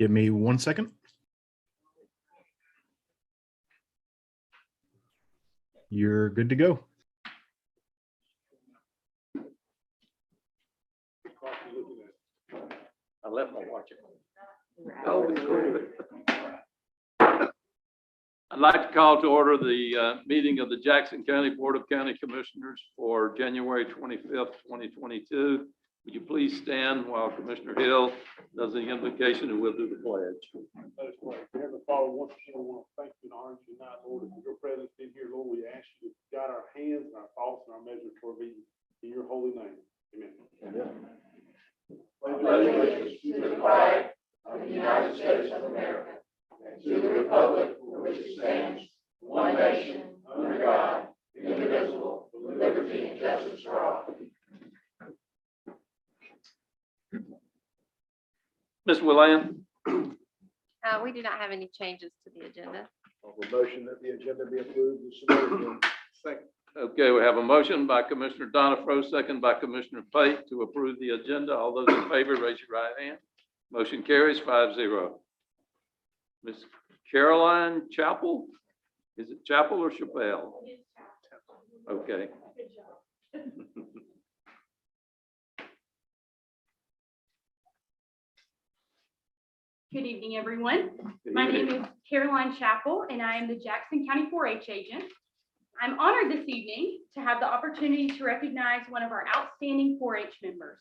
Give me 1 second. You're good to go. I left my watch. I'd like to call to order the meeting of the Jackson County Board of County Commissioners for January 25th, 2022. Would you please stand while Commissioner Hill does the invocation and we'll do the pledge. Let us pray. Heavenly Father, once again, I want to thank you and honor you tonight, Lord, for your presence in here, Lord. We ask you to guide our hands and our thoughts and our measures toward thee in your holy name. Amen. Allegiance to the flag of the United States of America and to the republic for which it stands, one nation, under God, indivisible, with liberty and justice for all. Ms. Willan, We do not have any changes to the agenda. Motion that the agenda be approved is submitted. Second. okay, we have a motion by Commissioner Donifro, second by Commissioner Pate to approve the agenda. All those in favor, raise your right hand. Motion carries 5-0. Ms. Caroline Chapel, is it Chapel or Chappelle? Okay. Good evening, everyone. My name is Caroline Chappell, and I am the Jackson County 4-H agent. I'm honored this evening to have the opportunity to recognize one of our outstanding 4-H members.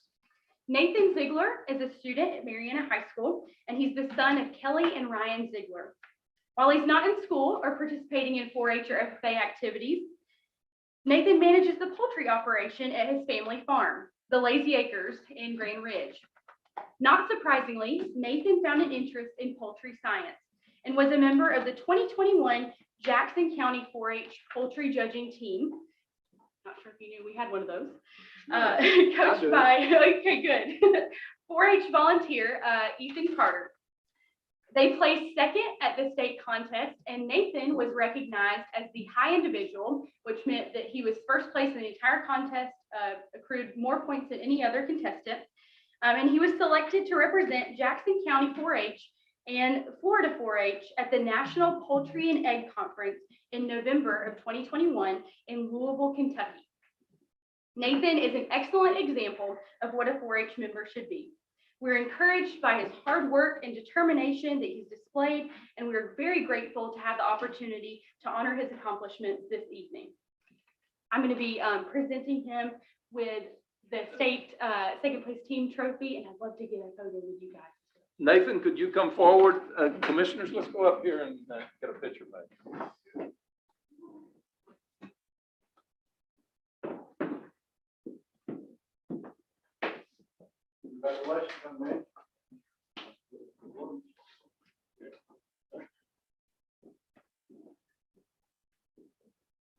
Nathan Ziegler is a student at Mariana High School, and he's the son of Kelly and Ryan Ziegler. While he's not in school or participating in 4-H or FFA activities, Nathan manages the poultry operation at his family farm, the Lazy Acres in Grand Ridge. Not surprisingly, Nathan found an interest in poultry science and was a member of the 2021 Jackson County 4-H poultry judging team. Not sure if you knew we had one of those. Coached by, okay, good. 4-H volunteer, Ethan Carter. They placed second at the state contest, and Nathan was recognized as the high individual, which meant that he was first place in the entire contest, accrued more points than any other contestant. And he was selected to represent Jackson County 4-H and Florida 4-H at the National Poultry and Egg Conference in November of 2021 in Louisville, Kentucky. Nathan is an excellent example of what a 4-H member should be. We're encouraged by his hard work and determination that he's displayed, and we're very grateful to have the opportunity to honor his accomplishments this evening. I'm going to be presenting him with the state second place team trophy, and I'd love to get a photo with you guys. Nathan, could you come forward? Commissioners, let's go up here and get a picture made. Congratulations, man.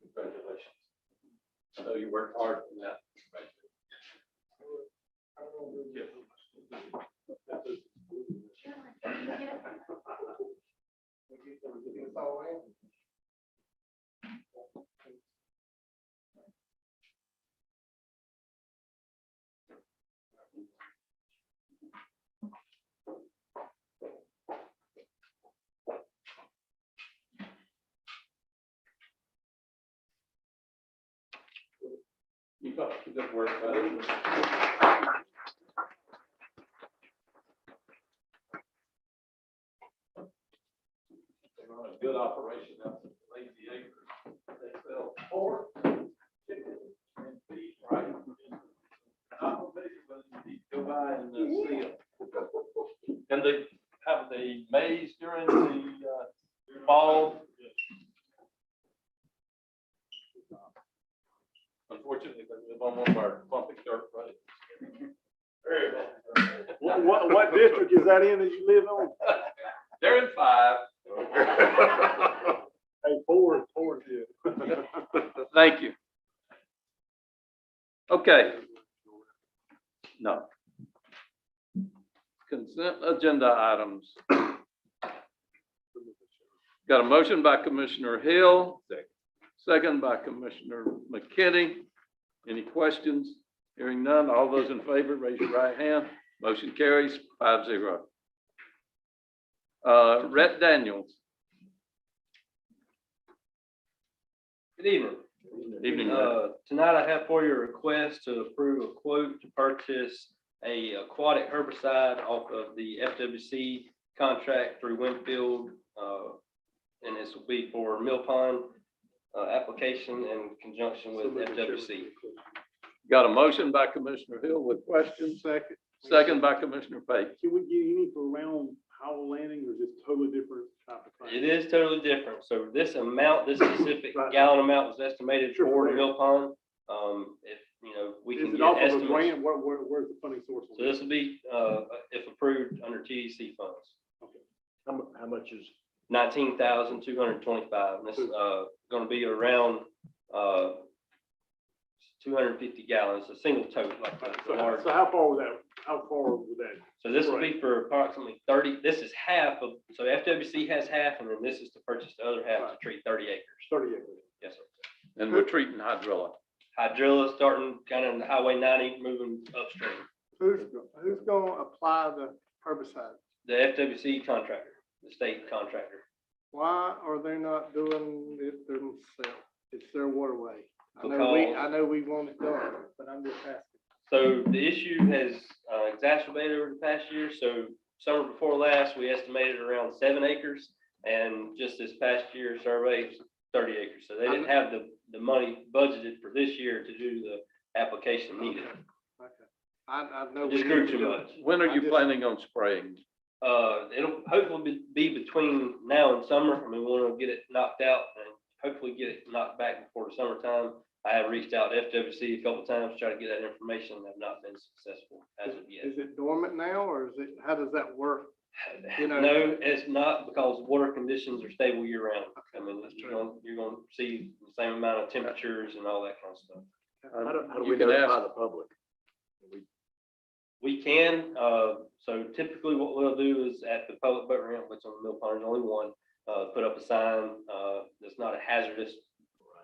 Congratulations. I know you worked hard for that. You got good work, buddy. Good operation out at the Lazy Acres. They sell pork, chicken, and beef, right? I'm a big, but you need to go by and see them. And they have the maize during the fall. Unfortunately, they live on one of our bumpy dirt roads. What district is that in that you live on? They're in 5. Hey, 4 is good. Thank you. Okay. No. Consent agenda items. Got a motion by Commissioner Hill, second by Commissioner McKinney. Any questions? Hearing none, all those in favor, raise your right hand. Motion carries 5-0. Rhett Daniels. Good evening. Evening, Rhett. Tonight I have for you a request to approve a quote to purchase a aquatic herbicide off of the FWC contract through Winfield. And this will be for mill pond application in conjunction with FWC. Got a motion by Commissioner Hill with questions, Second. second by Commissioner Pate. Can we get any for around Howell Landing or is it totally different type of thing? It is totally different. So this amount, this specific Right. gallon amount was estimated Sure. for the mill pond. If, we Is can it get off of a estimates. grant? Where's the funding source? on So this will be, if approved under TDC funds. How much is? 19,225, and this is going to be around 250 gallons, a single tote like that. So how far was that? How far was that? So this will be for approximately 30. This is half of. So FWC has half, and then this is to purchase the other half to treat 30 acres. 30 acres. Yes, sir. And we're treating hydrilla. Hydrilla starting kind of in Highway 90, moving upstream. Who's gonna apply the herbicide? The FWC contractor, the state contractor. Why are they not doing it themselves? It's their waterway. I Because- know we want it done, but I'm just asking. So the issue has exacerbated over the past year. So summer before last, we estimated around 7 acres. And just this past year survey, 30 acres. So they didn't have the money budgeted for this year to do the application needed. Okay. I know. It just we grew need to too do it. much. When are you I just- planning on spraying? It'll hopefully be between now and summer. I mean, we want to get it knocked out and hopefully get it knocked back before the summertime. I have reached out to FWC a couple times to try to get that information and have not been successful as of yet. Is it dormant now, or is it, how does that work? You know- No, it's not, because water conditions are stable year round. I mean, That's you're gonna see the same amount of temperatures and all that kind of stuff. How do You we can notify ask- the public? We can, so typically what we'll do is at the public boat ramp, which on the mill pond is only one, put up a sign, that's not a hazardous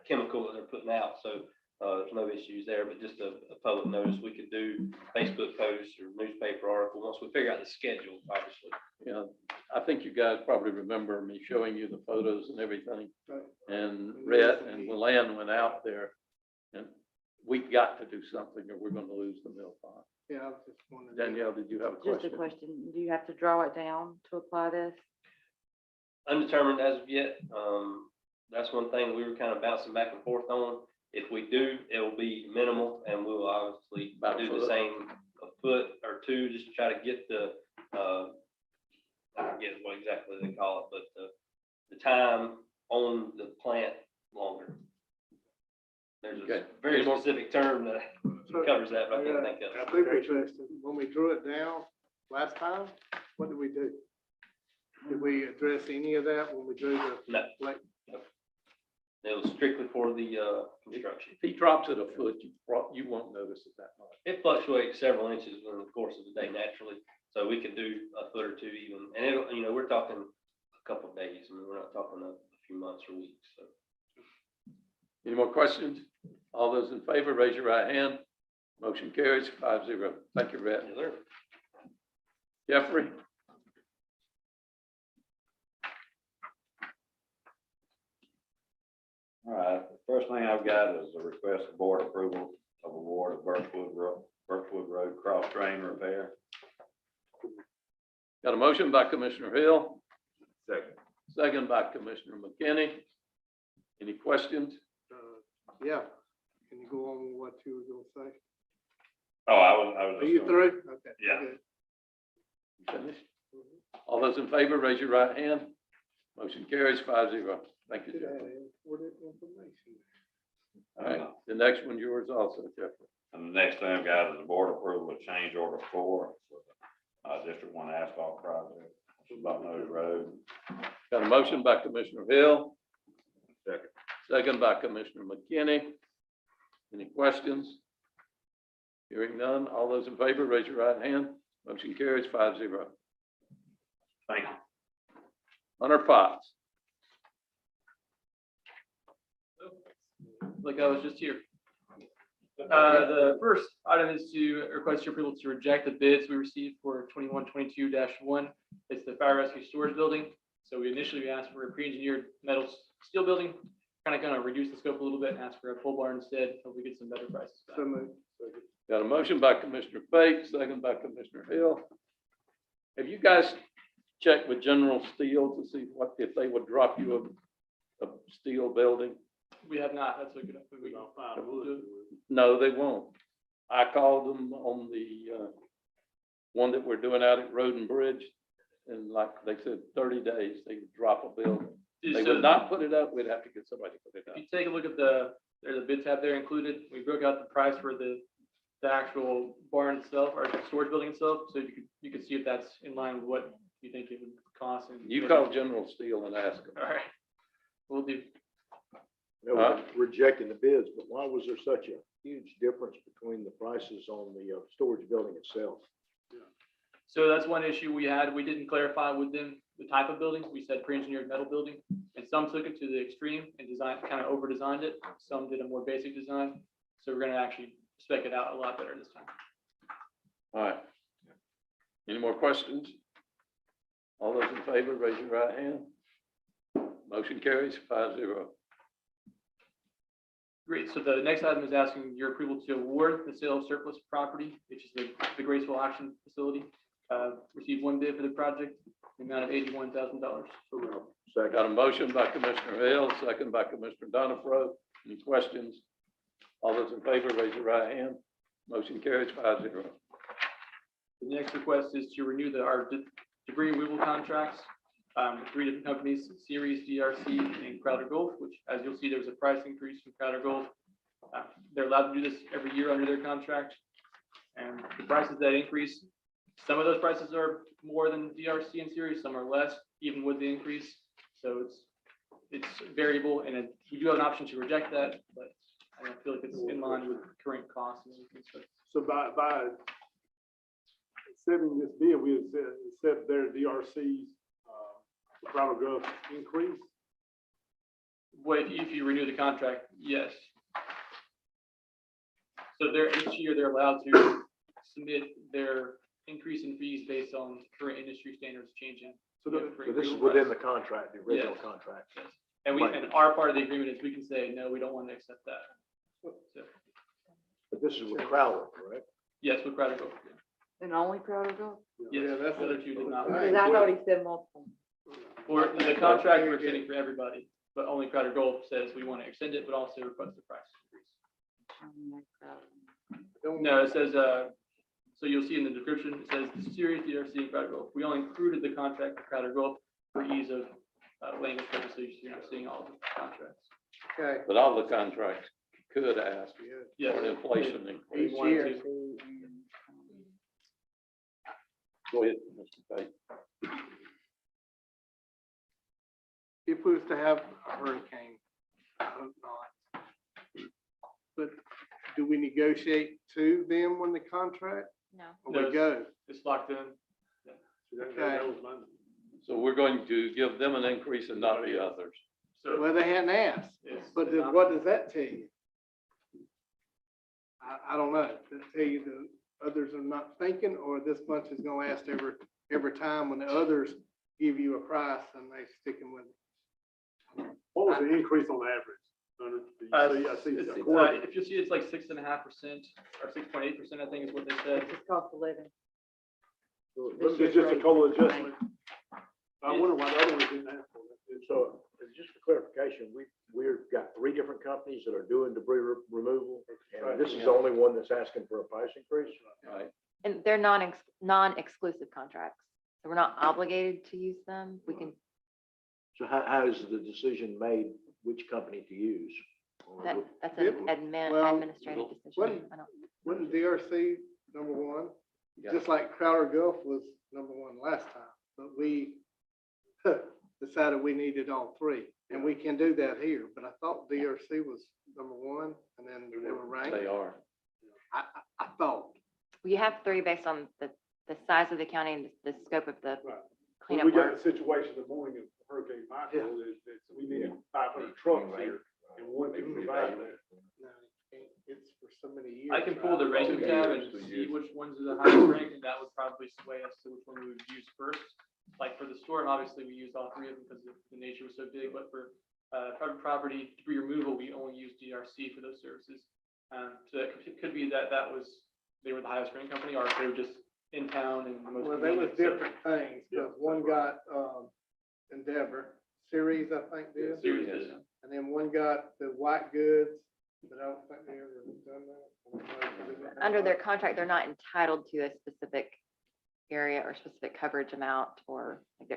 chemical that they're putting out, so, there's no issues there, but just a public notice. We could do Facebook posts or newspaper article once we figure out the schedule, obviously. Yeah, I think you guys probably remember me showing you the photos and everything. Right. And Rhett and Luann went out there and we got to do something or we're gonna lose the mill pond. Yeah, I was just wondering. Danielle, did you have a Just a question? question, do you have to draw it down to apply this? Undetermined as of yet. That's one thing we were kind of bouncing back and forth on. If we do, it will be minimal and we will obviously About a do the foot. same, a foot or two, just to try to get the, I forget what exactly they call it, but the time on the plant longer. There's Okay. a very Any more? specific term that So, covers that, but I I can't got think of a it. super question. When we drew it down last time, what did we do? Did we address any of that when we drew the? No. Like, It was strictly for the construction. If he drops it a foot, you won't notice it that much. It fluctuates several inches in the course of the day naturally, so we could do a foot or two even, and it'll, we're talking a couple of days. I mean, we're not talking a few months or weeks, so. Any more questions? All those in favor, raise your right hand. Motion carries 5-0. Thank you, Rhett. Yes, sir. Jeffrey? All right, the first thing I've got is a request for board approval of award of Birchwood Road cross drain repair. Got a motion by Commissioner Hill, Second. second by Commissioner McKinney. Any questions? yeah, can you go on with what you were gonna say? Oh, I was. Are you through? Okay. Yeah. good. Finished? All those in favor, raise your right hand. Motion carries 5-0. Thank you, Should have Jeffrey. important information. All right, the next one yours also, Jeffrey. And the next thing I've got is the board approval of change order 4 for the District 1 asphalt project, Button Nose Road. Got a motion by Commissioner Hill, Second. second by Commissioner McKinney. Any questions? Hearing none, all those in favor, raise your right hand. Motion carries 5-0. Thank you. Hunter Potts. Like I was just here. The first item is to request your approval to reject the bids we received for 2122-1. It's the fire rescue storage building. So we initially asked for a pre-engineered metal steel building, kind of gonna reduce the scope a little bit and ask for a pole barn instead, hope we get some better prices back. So moved. Got a motion by Commissioner Fake, second by Commissioner Hill. Have you guys checked with General Steel to see what, if they would drop you a steel building? We have not, that's a good, We don't find wood. No, they won't. I called them on the, one that we're doing out at Road and Bridge, and like they said, 30 days, they would drop a building. They So would not put it up, we'd have to get somebody to put it if up. you take a look at there's a bid tab there included. We broke out the price for the actual barn itself, or the storage building itself, so you could see if that's in line with what you think it would cost. And You call General Steel and ask them. All right, we'll do. No, we're rejecting the bids, but why was there such a huge difference between the prices on the storage building itself? So that's one issue we had. We didn't clarify with them the type of building. We said pre-engineered metal building, and some took it to the extreme and kind of over-designed it. Some did a more basic design. So we're gonna actually spec it out a lot better this time. All right. Any more questions? All those in favor, raise your right hand. Motion carries 5-0. Great. So the next item is asking your approval to award the sale of surplus property, which is the Graceful Auction Facility. Received one bid for the project, the amount of $81,000. So I got a motion by Commissioner Hill, second by Commissioner Donifro. Any questions? All those in favor, raise your right hand. Motion carries 5-0. The next request is to renew our debris removal contracts with 3 different companies, Series, DRC, and Crowder Gulf, which, as you'll see, there's a price increase from Crowder Gulf. They're allowed to do this every year under their contract. And the prices that increase, some of those prices are more than DRC and Series, some are less, even with the increase. So it's variable, and we do have an option to reject that, but I don't feel like it's in line with current costs and everything. So by accepting this bid, we accept their DRC's, Crowder Gulf increase. Well, if you renew the contract, yes. So each year they're allowed to submit their increase in fees based on current industry standards changing. So this is within the contract, the original Yes. contract. Yes. And our part of the agreement is we can say, no, we don't want to accept that. So, But this is with Crowder, correct? yes, with Crowder Gulf. And only Crowder Gulf? Yes, the other two did not. Because I thought he said multiple. For the contract, we're extending for everybody, but only Crowder Gulf says we want to extend it, but also request the price increase. No, it says, so you'll see in the description, it says Series, DRC, and Crowder Gulf. We only included the contract with Crowder Gulf for ease of language purposes. You're not seeing all the contracts. Okay. But all the contracts could ask Yes. for an inflation increase. Each year. Go ahead, Mr. Pate. If we was to have a hurricane, I hope not. But do we negotiate to them when the contract, No. or No, we go? It's locked in. Okay. So we're going to give them an increase and not the others. So Well, they hadn't asked, it's but then what does that tell you? I don't know. Does it tell you the others are not thinking, or this bunch is gonna ask every time when the others give you a price and they sticking with it? What was the increase on average? Hunter? Do you see? I see. if you see, it's like 6.5% or 6.8%, I think is what they said. It's just cost of living. This is just a total adjustment. I wonder why the other ones didn't ask for that. So just for clarification, we've got 3 different companies that are doing debris removal, and this is the only one that's asking for a price increase? Right. And they're non-exclusive contracts, so we're not obligated to use them. We can, So how is the decision made which company to use? Or that's Yeah, an well, administrative decision. when- I don't- Wasn't DRC number one? Yeah. Just like Crowder Gulf was number one last time, but we decided we needed all 3. And we can do that here, but I thought DRC was number one and then they were ranked. They are. I thought. We have 3 based on the size of the county and the scope of the Right. cleanup We got work. a situation the morning of Hurricane Michael, that we needed 500 trucks here, and one can provide that. No, you can't. it's for so many years. I can pull the right? ranking 2 tab years, and 2 see years. which ones are the highest ranked, and that would probably sway us to which one we would use first. Like for the store, and obviously we used all three of them because the nature was so big, but for private property debris removal, we only use DRC for those services. So that could be that they were the highest ranked company, or if they were just in town and the most. Well, they was convenient, so- different things, Yeah, because one that's got, Endeavor, Series, I think, did. Series Yes. is- And then one got the white goods, but I don't think they ever done that. I don't know if they did that. Under their contract, they're not entitled to a specific area or specific coverage amount, or like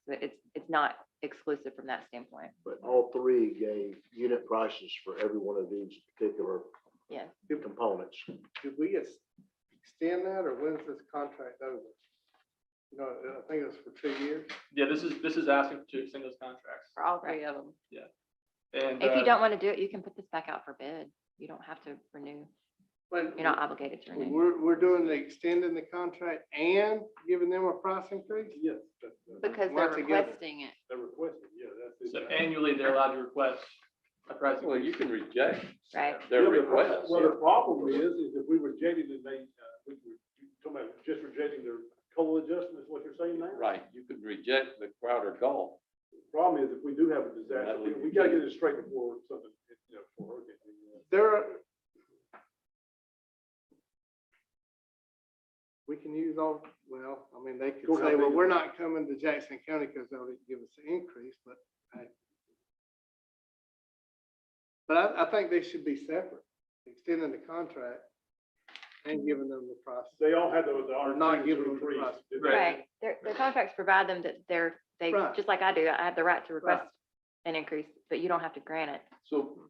it's not exclusive from that standpoint. But all three gave unit prices for every one of these particular Yeah. components. Did we extend that, or when's this contract over? You know, I think it was for 2 years. Yeah, this is asking to extend those contracts. For all three of them. And If you don't want to do it, you can put this back out for bid. You don't have to renew. But You're not obligated to renew. we're doing the extending the contract and giving them a price increase? Yes, Because Work they're together. requesting it. they're requesting, yeah, that's it. So annually, they're allowed to request a price Well, increase. you can reject Right. their Yeah, but- request. Well, the problem is if we rejected and they, we were talking about just rejecting their COLA adjustment, is what you're saying now? Right, you can reject the Crowder Gulf. Problem is if we do have a disaster, That would we be- gotta get it straight before something, before hurricane. We can use all, well, I mean, they could Go say, ahead. well, we're not coming to Jackson County because they'll give us an increase, but hey. But I think they should be separate, extending the contract and giving them the price. They all had those, Or not giving them the increase. price. didn't they? Right. Their contracts provide them that they, Right. just like I do, I have the right to request an increase, but you don't have to grant it. So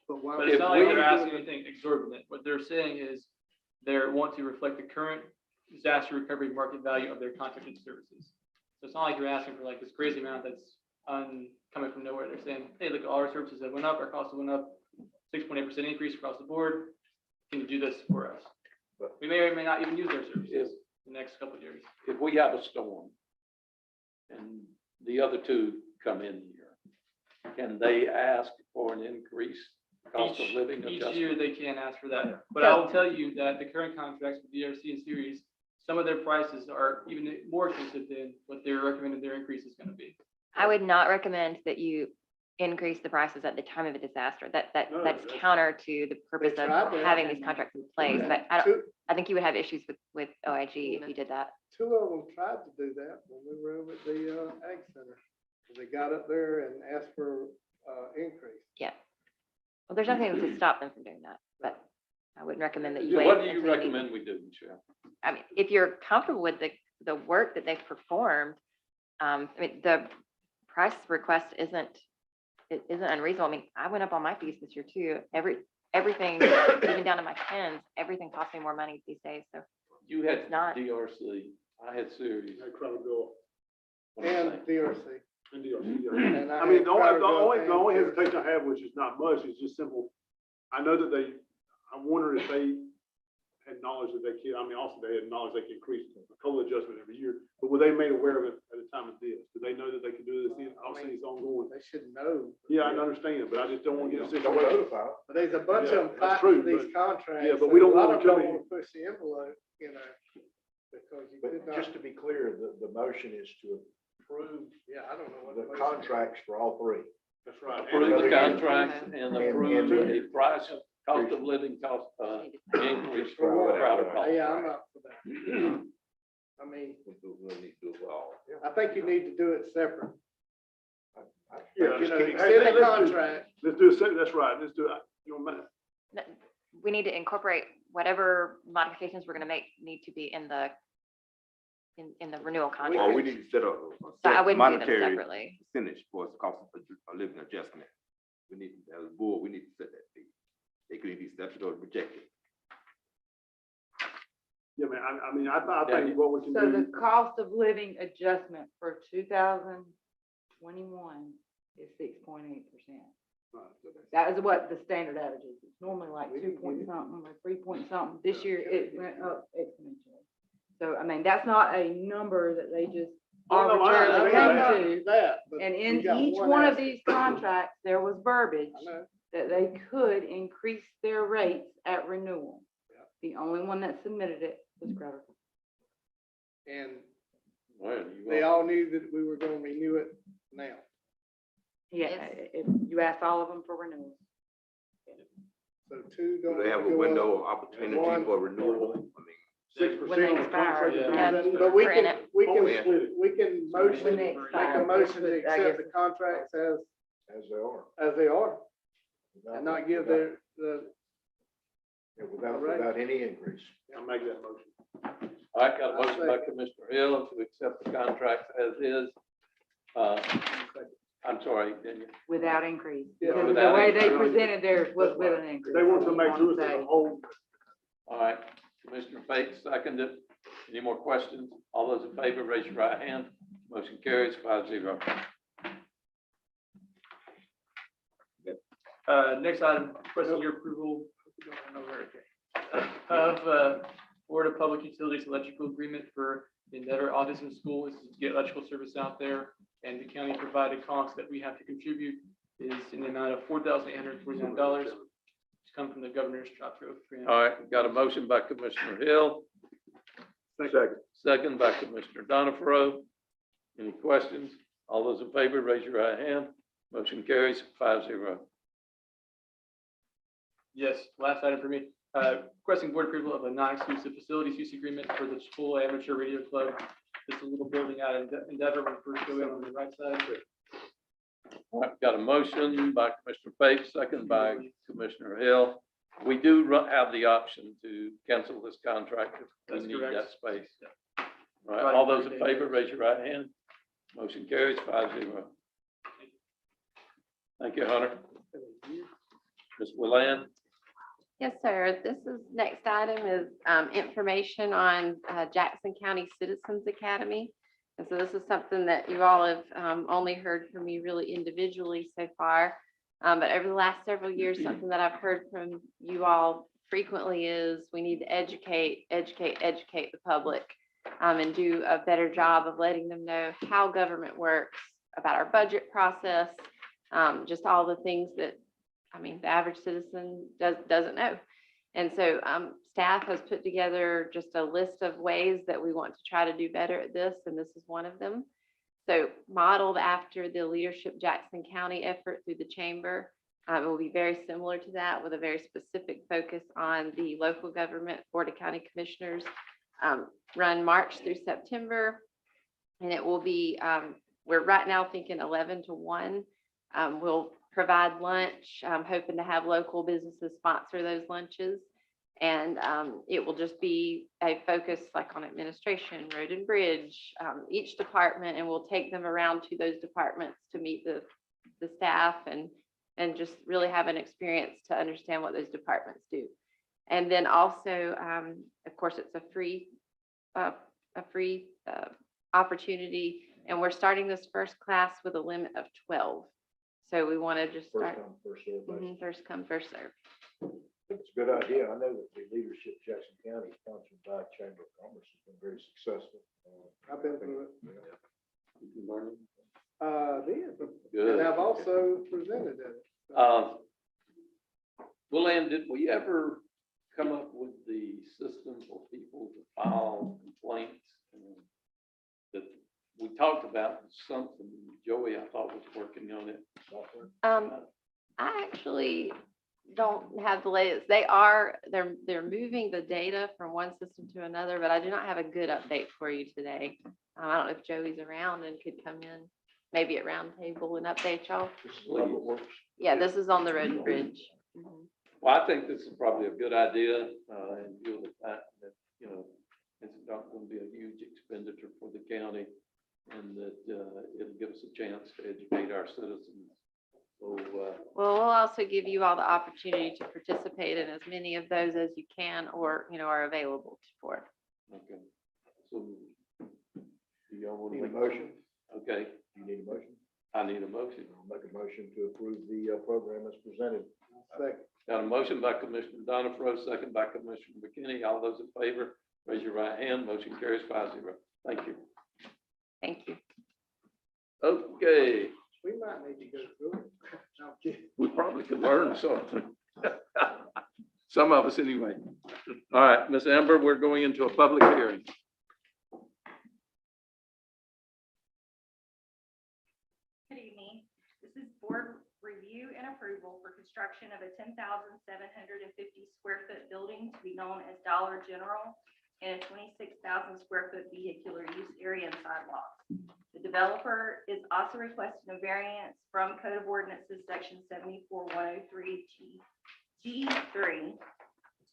But why? But If it's not like we- they're asking anything exorbitant. What they're saying is they want to reflect the current disaster recovery market value of their contracted services. So it's not like you're asking for like this crazy amount that's coming from nowhere. They're saying, hey, look, all our services have went up, our costs have went up 6.8% increase across the board. Can you do this for us? We may or may not even use their services the next couple of years. if we have a storm and the other two come in here, can they ask for an increased cost of living Each adjustment? year they can ask for that, but I will tell you that the current contracts with DRC and Series, some of their prices are even more expensive than what they're recommending their increase is gonna be. I would not recommend that you increase the prices at the time of a disaster. No, That's that's- counter to the purpose of tried that. having these contracts in place, but I think you would have issues with OIG if you did that. Two of them tried to do that when we were over at the Ag Center. They got up there and asked for increase. Yeah. Well, there's nothing to stop them from doing that, but I wouldn't recommend that you So wait. what do you until need- recommend we do, Michelle? I mean, if you're comfortable with the work that they've performed, I mean, the price request isn't unreasonable. I mean, I went up on my fees this year too. Everything, even down to my pens, everything costs me more money these days, so. You had It's not. DRC, I had Series. They try to go. And DRC. And DRC, yeah. And I mean, had Crowder Gulf the only and hesitation I have, which is not much, is just simple. I know that I wonder if they had knowledge that they could, I mean, also they had knowledge they could increase the COLA adjustment every year, but were they made aware of it at the time of this? Did they know that they could do this? Obviously, it's ongoing. They should know. Yeah, I understand, but I just don't want to get a Don't situation. notify them. But there's a bunch Yeah, of them that's fighting true, for these but- contracts. yeah, but we don't and a lot want of to them come in- want to push the envelope, because you But could not. just to be clear, the motion is to approve Yeah, I don't know what. the motion is. contracts for all three. That's right. Approve the Okay. contracts and And- approve and- a price, cost of living, increase for Crowder Gulf. Yeah, I'm up for that. I mean, I think you need to do it separate. Yeah, You know, hey, extend the let's do- contract. Let's do a second, that's right, let's do it. You know, We need to incorporate whatever modifications we're gonna make need to be in the renewal contract. Or we need to set up So a I wouldn't do them monetary separately. percentage for the cost of a living adjustment. We need, as a board, we need to set that fee. They could either accept it or reject it. yeah, man, I mean, I think what we can So do. the cost of living adjustment for 2021 is 6.8%. That is what the standard average is. It's normally like 2 point something or 3 point something. This year it went up exponentially. So, I mean, that's not a number that they just Oh, no, arbitrarily I came to. That, but And we in got each one of aspect. these contracts, there was verbiage I know. that they could increase their rates at renewal. The only one that submitted it was Crowder. And Well, you they all- all knew that we were gonna renew it now. Yeah, Yes. if you asked all of them for renewals. So two Do don't. they have a go up. window of opportunity One- for renewal? I mean, 6% When they on the expire, contract. yeah. But we We're in can, it. we Only can, split it. we can motion, When they make a expire, motion to I accept guess- the contracts As they are. as they are, and not give Without- the, yeah, Without, Right. without any increase. I'll make that motion. All right, got a motion by Commissioner Hill to accept the contract as is. I'm sorry, didn't you? Without increase. Yeah, Because the without way they increase. presented theirs was with an increase. They want to make You sure wanna it's say- a whole. All right, Commissioner Fate seconded. Any more questions? All those in favor, raise your right hand. Motion carries 5-0. Next item, requesting your approval of Board of Public Utilities electrical agreement for Endeavor Autism School. This is to get electrical service out there, and the county provided costs that we have to contribute is in the amount of $4,849. It's come from the governor's chapter grant. All right, got a motion by Commissioner Hill, Second. second by Commissioner Donifro. Any questions? All those in favor, raise your right hand. Motion carries 5-0. Yes, last item for me, requesting board approval of a non-exclusive facilities use agreement for the school amateur radio club. It's a little building out in Endeavor when we first go in on the right side. All right, got a motion by Commissioner Pate, second by Commissioner Hill. We do have the option to cancel this contract if we That's need correct. that space. All right, all those in favor, raise your right hand. Motion carries 5-0. Thank you, Hunter. Ms. Willan? Yes, sir. This is, next item is information on Jackson County Citizens Academy. And so this is something that you all have only heard from me really individually so far. But over the last several years, something that I've heard from you all frequently is we need to educate the public and do a better job of letting them know how government works, about our budget process, just all the things that, I mean, the average citizen doesn't know. And so staff has put together just a list of ways that we want to try to do better at this, and this is one of them. So modeled after the Leadership Jackson County effort through the chamber, it will be very similar to that with a very specific focus on the local government Board of County Commissioners, run March through September. And it will be, we're right now thinking 11 to 1. We'll provide lunch, hoping to have local businesses sponsor those lunches. And it will just be a focus like on administration, road and bridge, each department, and we'll take them around to those departments to meet the staff and just really have an experience to understand what those departments do. And then also, of course, it's a free opportunity, and we're starting this first class with a limit of 12. So we want to just First start come, first served basis. first come, first serve. I think it's a good idea. I know that the Leadership Jackson County, sponsored by Chamber of Commerce, has been very successful. I've been through it. You learning? Did, Good. and I've also presented it. Willan, did we ever come up with the system for people to file complaints? That we talked about something, Joey, I thought was working on it. Software? I actually don't have the latest. They're moving the data from one system to another, but I do not have a good update for you today. I don't know if Joey's around and could come in, maybe at round table and update y'all. This is Public Works. Yeah, this is on the road and bridge. Mhm. Well, I think this is probably a good idea, and you'll, that, you know, it's not going to be a huge expenditure for the county, and that it'll give us a chance to educate our citizens. So, Well, we'll also give you all the opportunity to participate in as many of those as you can or, are available for. okay. So, do y'all want to Need a make motion? Okay, You need a motion? I need a motion. I'll make a motion to approve the program as presented. Second. Got a motion by Commissioner Donifro, second by Commissioner McKinney. All those in favor, raise your right hand. Motion carries 5-0. Thank you. Thank you. Okay, We might need to go through it. No, I'm kidding. we probably probably could learn something. Some of us anyway. All right, Ms. Amber, we're going into a public hearing. Good evening. This is board review and approval for construction of a 10,750 square foot building to be known as Dollar General and a 26,000 square foot vehicular use area and sidewalks. The developer is also requesting a variance from Code of Ordinances, section 74103 G3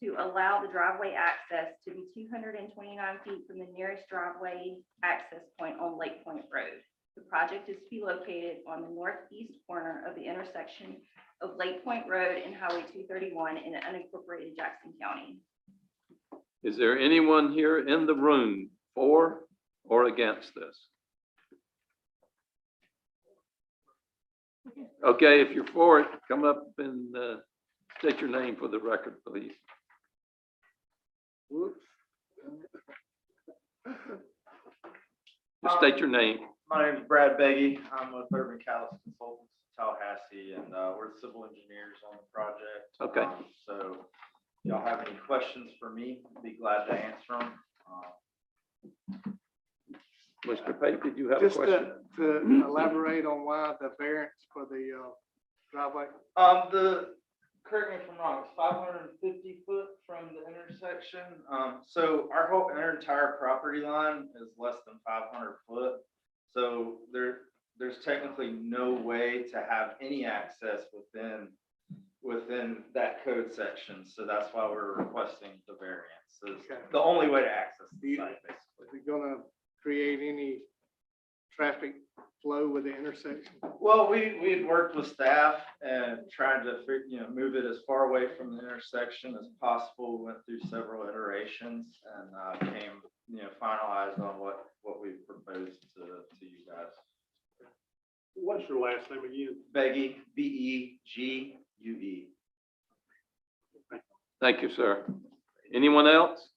to allow the driveway access to be 229 feet from the nearest driveway access point on Lake Point Road. The project is to be located on the northeast corner of the intersection of Lake Point Road and Highway 231 in unincorporated Jackson County. Is there anyone here in the room for or against this? Okay, if you're for it, come up and state your name for the record, please. Whoops. Just state your name. My name is Brad Beggy. I'm with Urban Catalyst Consultants, Tallahassee, and we're civil engineers on the project. Okay. So if y'all have any questions for me, I'd be glad to answer them. Mr. Pate, did you have a Just question? to elaborate on why the variance for the driveway. Correct me if I'm wrong, it's 550 foot from the intersection. So our entire property line is less than 500 foot. So there's technically no way to have any access within that code section. So that's why we're requesting the variance. So it's Okay. the only way to access the site, basically. Is it gonna create any traffic flow with the intersection? Well, we had worked with staff and tried to, move it as far away from the intersection as possible. We went through several iterations and came, finalized on what we proposed to you guys. What's your last name again? Beggy, Begue. Thank you, sir. Anyone else?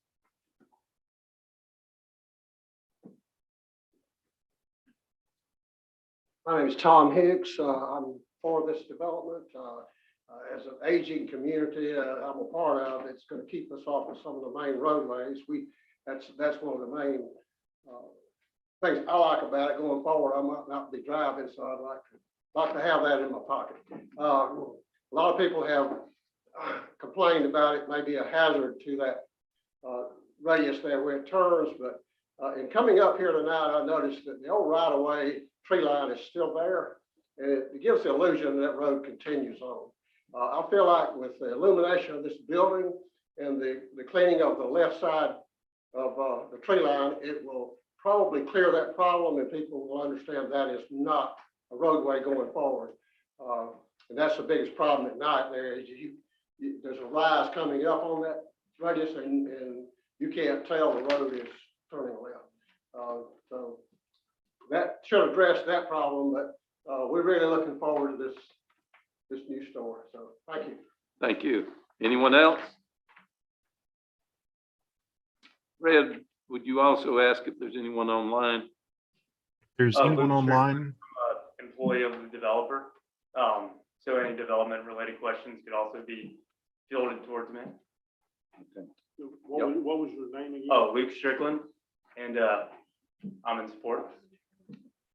My name is Tom Hicks. I'm for this development. As an aging community, I'm a part of, it's going to keep us off of some of the main roadways. That's one of the main things I like about it going forward. I might not be driving, so I'd like to have that in my pocket. A lot of people have complained about it may be a hazard to that radius there where it turns, but in coming up here tonight, I noticed that the old right-of-way tree line is still there, and it gives the illusion that road continues on. I feel like with the illumination of this building and the cleaning of the left side of the tree line, it will probably clear that problem, and people will understand that is not a roadway going forward. And that's the biggest problem at night there is there's a rise coming up on that radius, and you can't tell the road is turning left. So that should address that problem, but we're really looking forward to this new store. So thank you. Thank you. Anyone else? Red, would you also ask if there's anyone online? There's anyone online? Employee of the developer. So any development related questions could also be fielded towards me. Okay. What was your name again? Oh, Luke Strickland, and I'm in support.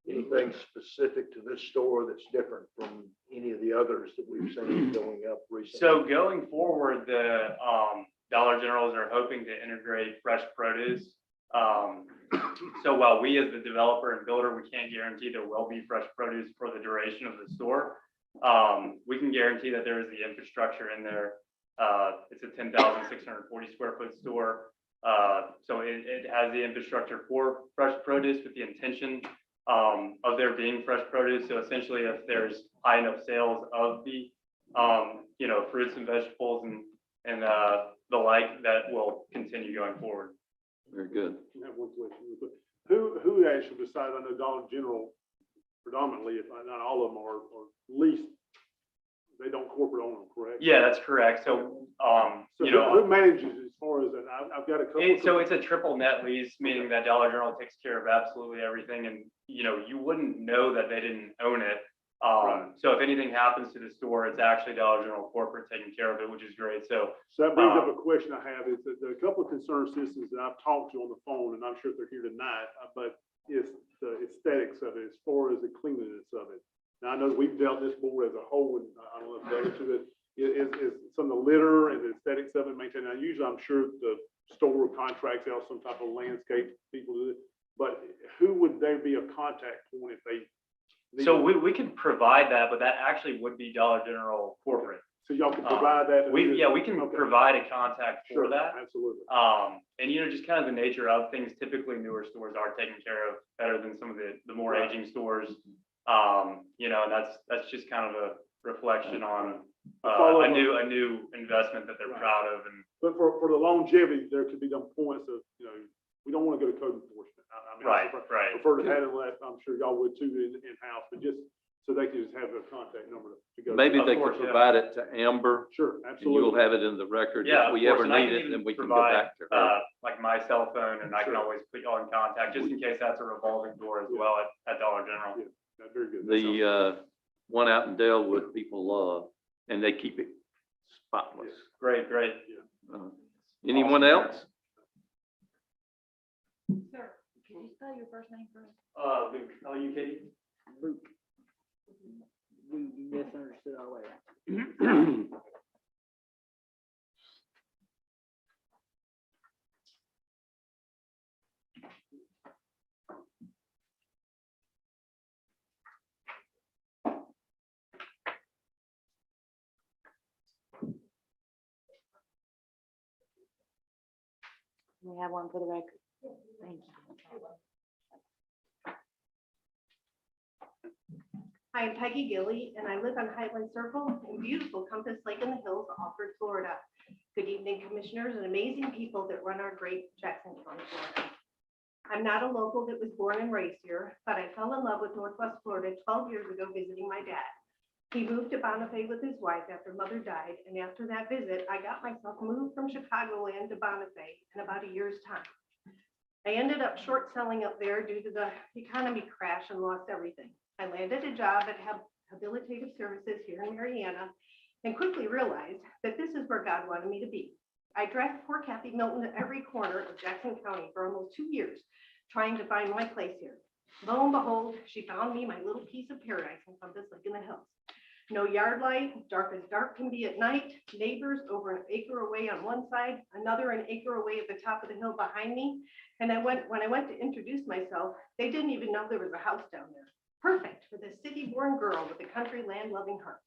Anything specific to this store that's different from any of the others that we've seen going up recently? So going forward, the Dollar Generals are hoping to integrate fresh produce. So while we as the developer and builder, we can't guarantee there will be fresh produce for the duration of the store, we can guarantee that there is the infrastructure in there. It's a 10,640 square foot store. So it has the infrastructure for fresh produce with the intention of there being fresh produce. So essentially, if there's high enough sales of the fruits and vegetables and the like, that will continue going forward. Very good. I have one question. Who actually decides? I know Dollar General predominantly, if not all of them are leased. They don't corporate own them, correct? Yeah, that's correct. So, who manages as far as that? I've got a couple. So it's a triple net lease, meaning that Dollar General takes care of absolutely everything, and you wouldn't know that they didn't own it So if anything happens to the store, it's actually Dollar General corporate taking care of it, which is great. So So that brings up a question I have, is that there are a couple of concerned citizens that I've talked to on the phone, and I'm sure they're here tonight, but it's the aesthetics of it, as far as the cleanliness of it. Now, I know we've dealt this board as a whole, and I don't know if David to it, is some of the litter and the aesthetics of it maintained. Now, usually I'm sure the store contracts out some type of landscape people do it, but who would there be a contact point if they? so we can provide that, but that actually would be Dollar General corporate. So y'all can provide that? We can Okay. provide a contact for Sure, that. absolutely. And just kind of the nature of things, typically newer stores are taken care of better than some of the more Right. aging stores. And that's just kind of a reflection on Follow a up. new investment that they're Right. proud of. And But for the longevity, there could be some points of, we don't want to go to code enforcement. I mean, I prefer to have it less, I'm sure y'all would too in-house, but just so they can just have a contact number to go. Maybe Of they course, could yeah. provide it to Amber, Sure, and you'll absolutely. have it in the record. yeah, If of we course, ever and I need can it, even then we can go provide, back to her. like my cell phone, and I can Sure. always put y'all in contact, just in case that's a revolving door as well at Dollar General. Yeah. That's very good. That sounds- The one out in Delwood, people love, and they keep it spotless. Great. Anyone else? Sir, can you spell your first name for us? Luke, you Katie? Luke. We misunderstood our way around. We have one for the record. Thank you. I am Peggy Gilly, and I live on Highland Circle in beautiful Compass Lake in the Hills, Alfred, Florida. Good evening, commissioners and amazing people that run our great Jackson County, Florida. I'm not a local that was born and raised here, but I fell in love with Northwest Florida 12 years ago visiting my dad. He moved to Bonifay with his wife after mother died, and after that visit, I got myself moved from Chicagoland to Bonifay in about a year's time. I ended up short selling up there due to the economy crash and lost everything. I landed a job at Habilitative Services here in Mariana and quickly realized that this is where God wanted me to be. I dragged poor Kathy Milton to every corner of Jackson County for almost 2 years, trying to find my place here. Lo and behold, she found me my little piece of paradise in Compass Lake in the Hills. No yard light, dark as dark can be at night, neighbors over an acre away on one side, another an acre away at the top of the hill behind me. And when I went to introduce myself, they didn't even know there was a house down there. Perfect for the city-born girl with a country land-loving heart.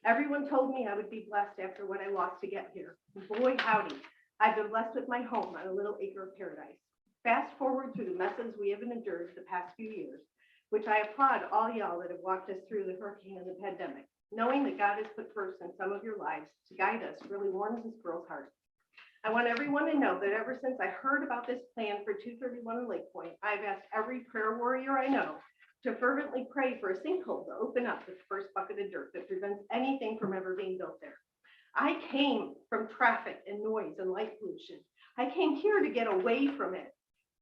Everyone told me I would be blessed after what I lost to get here. Boy, howdy, I've been blessed with my home on a little acre of paradise. Fast forward through the messes we have endured the past few years, which I applaud all y'all that have walked us through the hurricane and the pandemic. Knowing that God has put first in some of your lives to guide us really warms this girl's heart. I want everyone to know that ever since I heard about this plan for 231 in Lake Point, I've asked every prayer warrior I know to fervently pray for a sinkhole to open up the first bucket of dirt that prevents anything from ever being built there. I came from traffic and noise and light pollution. I came here to get away from it.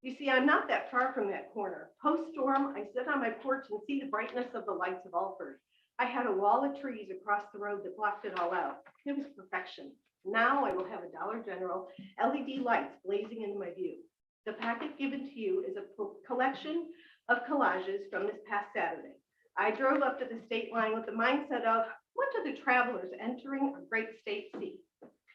You see, I'm not that far from that corner. Post-storm, I sit on my porch and see the brightness of the lights of Alfred. I had a wall of trees across the road that blocked it all out. It was perfection. Now I will have a Dollar General LED lights blazing into my view. The packet given to you is a collection of collages from this past Saturday. I drove up to the state line with the mindset of, what do the travelers entering a great state see?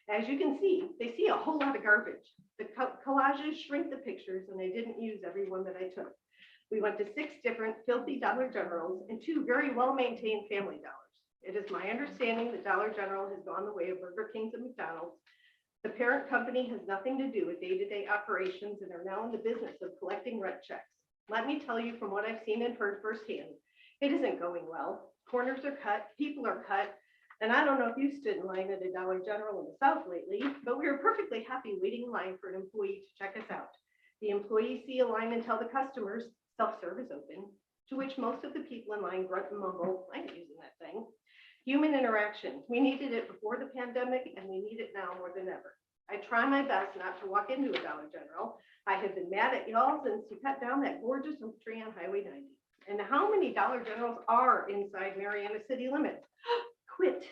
As you can see, they see a whole lot of garbage. The collages shrink the pictures, and I didn't use every one that I took. We went to 6 different filthy Dollar Generals and 2 very well-maintained Family Dollars. It is my understanding that Dollar General has gone the way of Burger Kings and McDonald's. The parent company has nothing to do with day-to-day operations and are now in the business of collecting rent checks. Let me tell you from what I've seen and heard firsthand, it isn't going well. Corners are cut, people are cut, and I don't know if you stood in line at a Dollar General in the South lately, but we were perfectly happy waiting in line for an employee to check us out. The employees see a line and tell the customers, self-service open, to which most of the people in line grunt and mumble, I ain't using that thing. Human interaction. We needed it before the pandemic, and we need it now more than ever. I try my best not to walk into a Dollar General. I have been mad at y'all since you cut down that gorgeous oak tree on Highway 90. And how many Dollar Generals are inside Mariana city limits? Quit.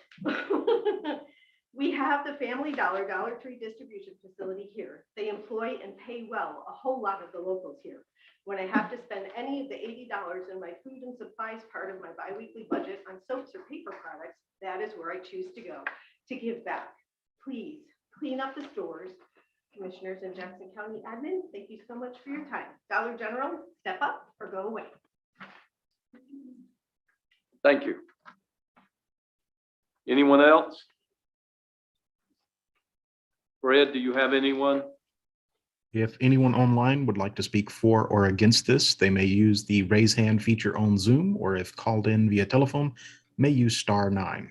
We have the Family Dollar, Dollar Tree distribution facility here. They employ and pay well a whole lot of the locals here. When I have to spend any of the $80 in my food and supplies part of my biweekly budget on soaps or paper products, that is where I choose to go to give back. Please clean up the stores. Commissioners in Jackson County admin, thank you so much for your time. Dollar General, step up or go away. Thank you. Anyone else? Fred, do you have anyone? If anyone online would like to speak for or against this, they may use the raise hand feature on Zoom, or if called in via telephone, may use *9.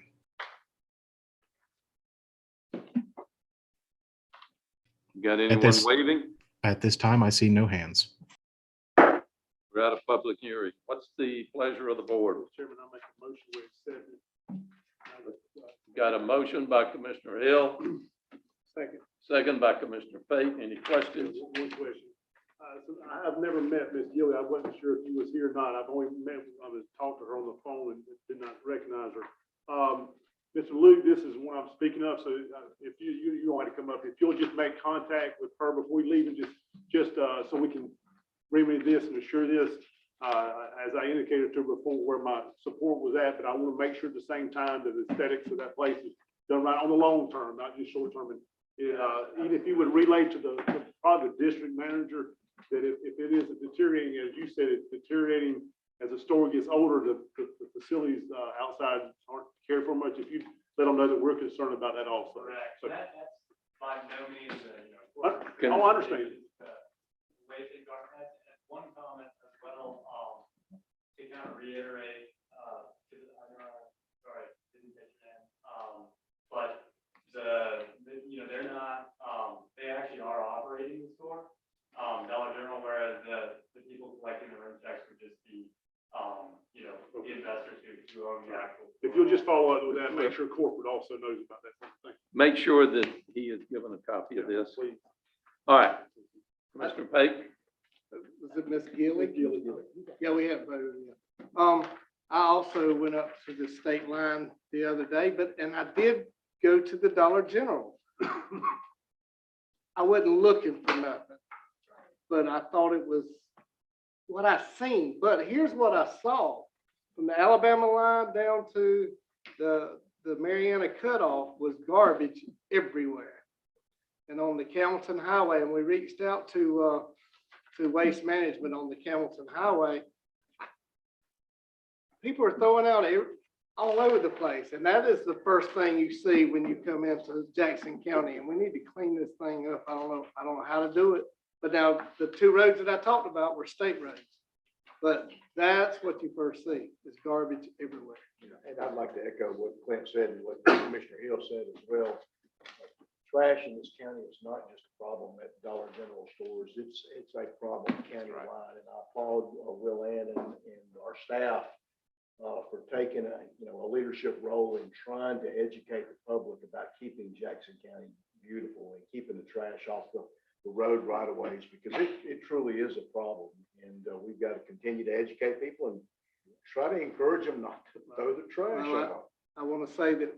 Got anyone waving? At this time, I see no hands. We're at a public hearing. What's the pleasure of the board? Chairman, I'll make a motion to accept it. Got a motion by Commissioner Hill, Second. second by Commissioner Pate. Any questions? One question. So I've never met Ms. Gilly. I wasn't sure if she was here or not. I've only met, I was talked to her on the phone and did not recognize her. Mr. Luke, this is one I'm speaking of, so if you don't have to come up, if you'll just make contact with her before we leave and just so we can remedy this and assure this, as I indicated to her before, where my support was at, but I want to make sure at the same time that the aesthetics of that place is done right on the long term, not just short term. And even if you would relay to probably the district manager that if it is deteriorating, as you said, it's deteriorating as the store gets older, the facilities outside aren't cared for much. If you let them know that we're concerned about that also. Correct. So, That's by no means, I understand. Way things are, and one comment as well, to kind of reiterate, sorry, didn't get your name, but they're not, they actually are operating the store, Dollar General, whereas the people collecting the room checks would just be, the investors who own the actual. If you'll just follow up with that, make sure corporate also knows about that. Thank you. Make sure that he is given a copy of this. All right. Commissioner Pate? Was it Miss Gilly? Yeah, we have voted. Yeah. I also went up to the state line the other day, and I did go to the Dollar General. I wasn't looking for nothing, but I thought it was what I seen. But here's what I saw. From the Alabama line down to the Mariana cutoff was garbage everywhere. And on the Camilton Highway, and we reached out to Waste Management on the Camilton Highway, people are throwing out all over the place. And that is the first thing you see when you come into Jackson County. And we need to clean this thing up. I don't know how to do it. But now the two roads that I talked about were state roads. But that's what you first see is garbage everywhere. And I'd like to echo what Clint said and what Commissioner Hill said as well. Trash in this county is not just a problem at Dollar General stores. It's a problem countywide. And I applaud Will Ann and our staff for taking a leadership role in trying to educate the public about keeping Jackson County beautiful and keeping the trash off the road right of ways, because it truly is a problem. And we've got to continue to educate people and try to encourage them not to throw the trash out. I want to say that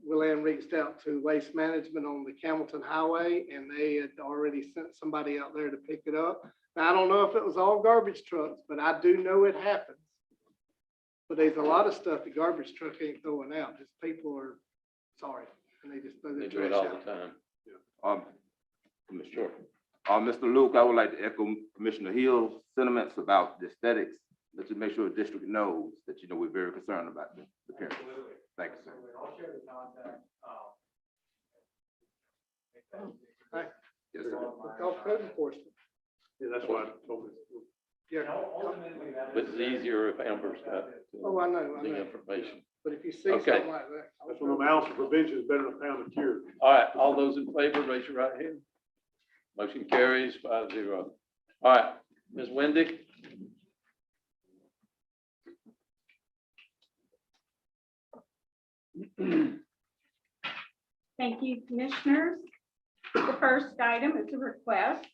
Will Ann reached out to Waste Management on the Camilton Highway, and they had already sent somebody out there to pick it up. Now, I don't know if it was all garbage trucks, but I do know it happens. But there's a lot of stuff the garbage truck ain't throwing out. Just people are sorry, and they just throw their They do it trash all out. the time. Commissioner. Mr. Luke, I would like to echo Commissioner Hill's sentiments about the aesthetics. Let's just make sure the district knows that, we're very concerned about the appearance. Absolutely. Thank you, sir. I'll share the contact. Yes, sir. We'll call code enforcement. Yeah, that's why I told this. Yeah. Ultimately, that But it's easier if Amber's got Oh, I know. the information. But if you see Okay. something like that. That's one of them ounce of prevention is better than a pound of cure. All right, all those in favor, raise your right hand. Motion carries 5-0. All right, Ms. Wendy? Thank you, commissioners. The first item is a request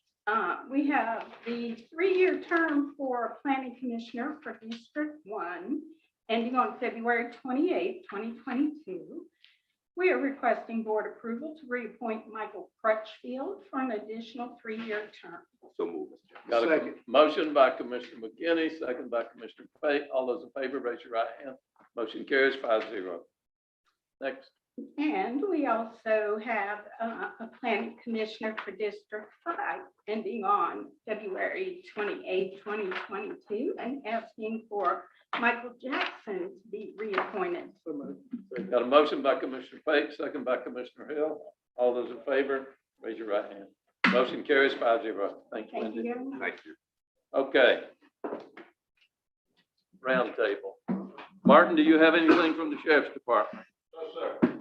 We have the 3-year term for planning commissioner for District 1, ending on February 28, 2022. We are requesting board approval to reappoint Michael Crutchfield for an additional 3-year term. So move, Mr. Chairman. Got a Second. motion by Commissioner McKinney, second by Commissioner Pate. All those in favor, raise your right hand. Motion carries 5-0. Next. And we also have a planning commissioner for District 5, ending on February 28, 2022, and asking for Michael Jackson to be reappointed. So moved. Got a motion by Commissioner Pate, second by Commissioner Hill. All those in favor, raise your right hand. Motion carries 5-0. Thank you, Thank you Wendy. very much. Thank you. Okay. Round table. Martin, do you have anything from the Sheriff's Department? No, sir.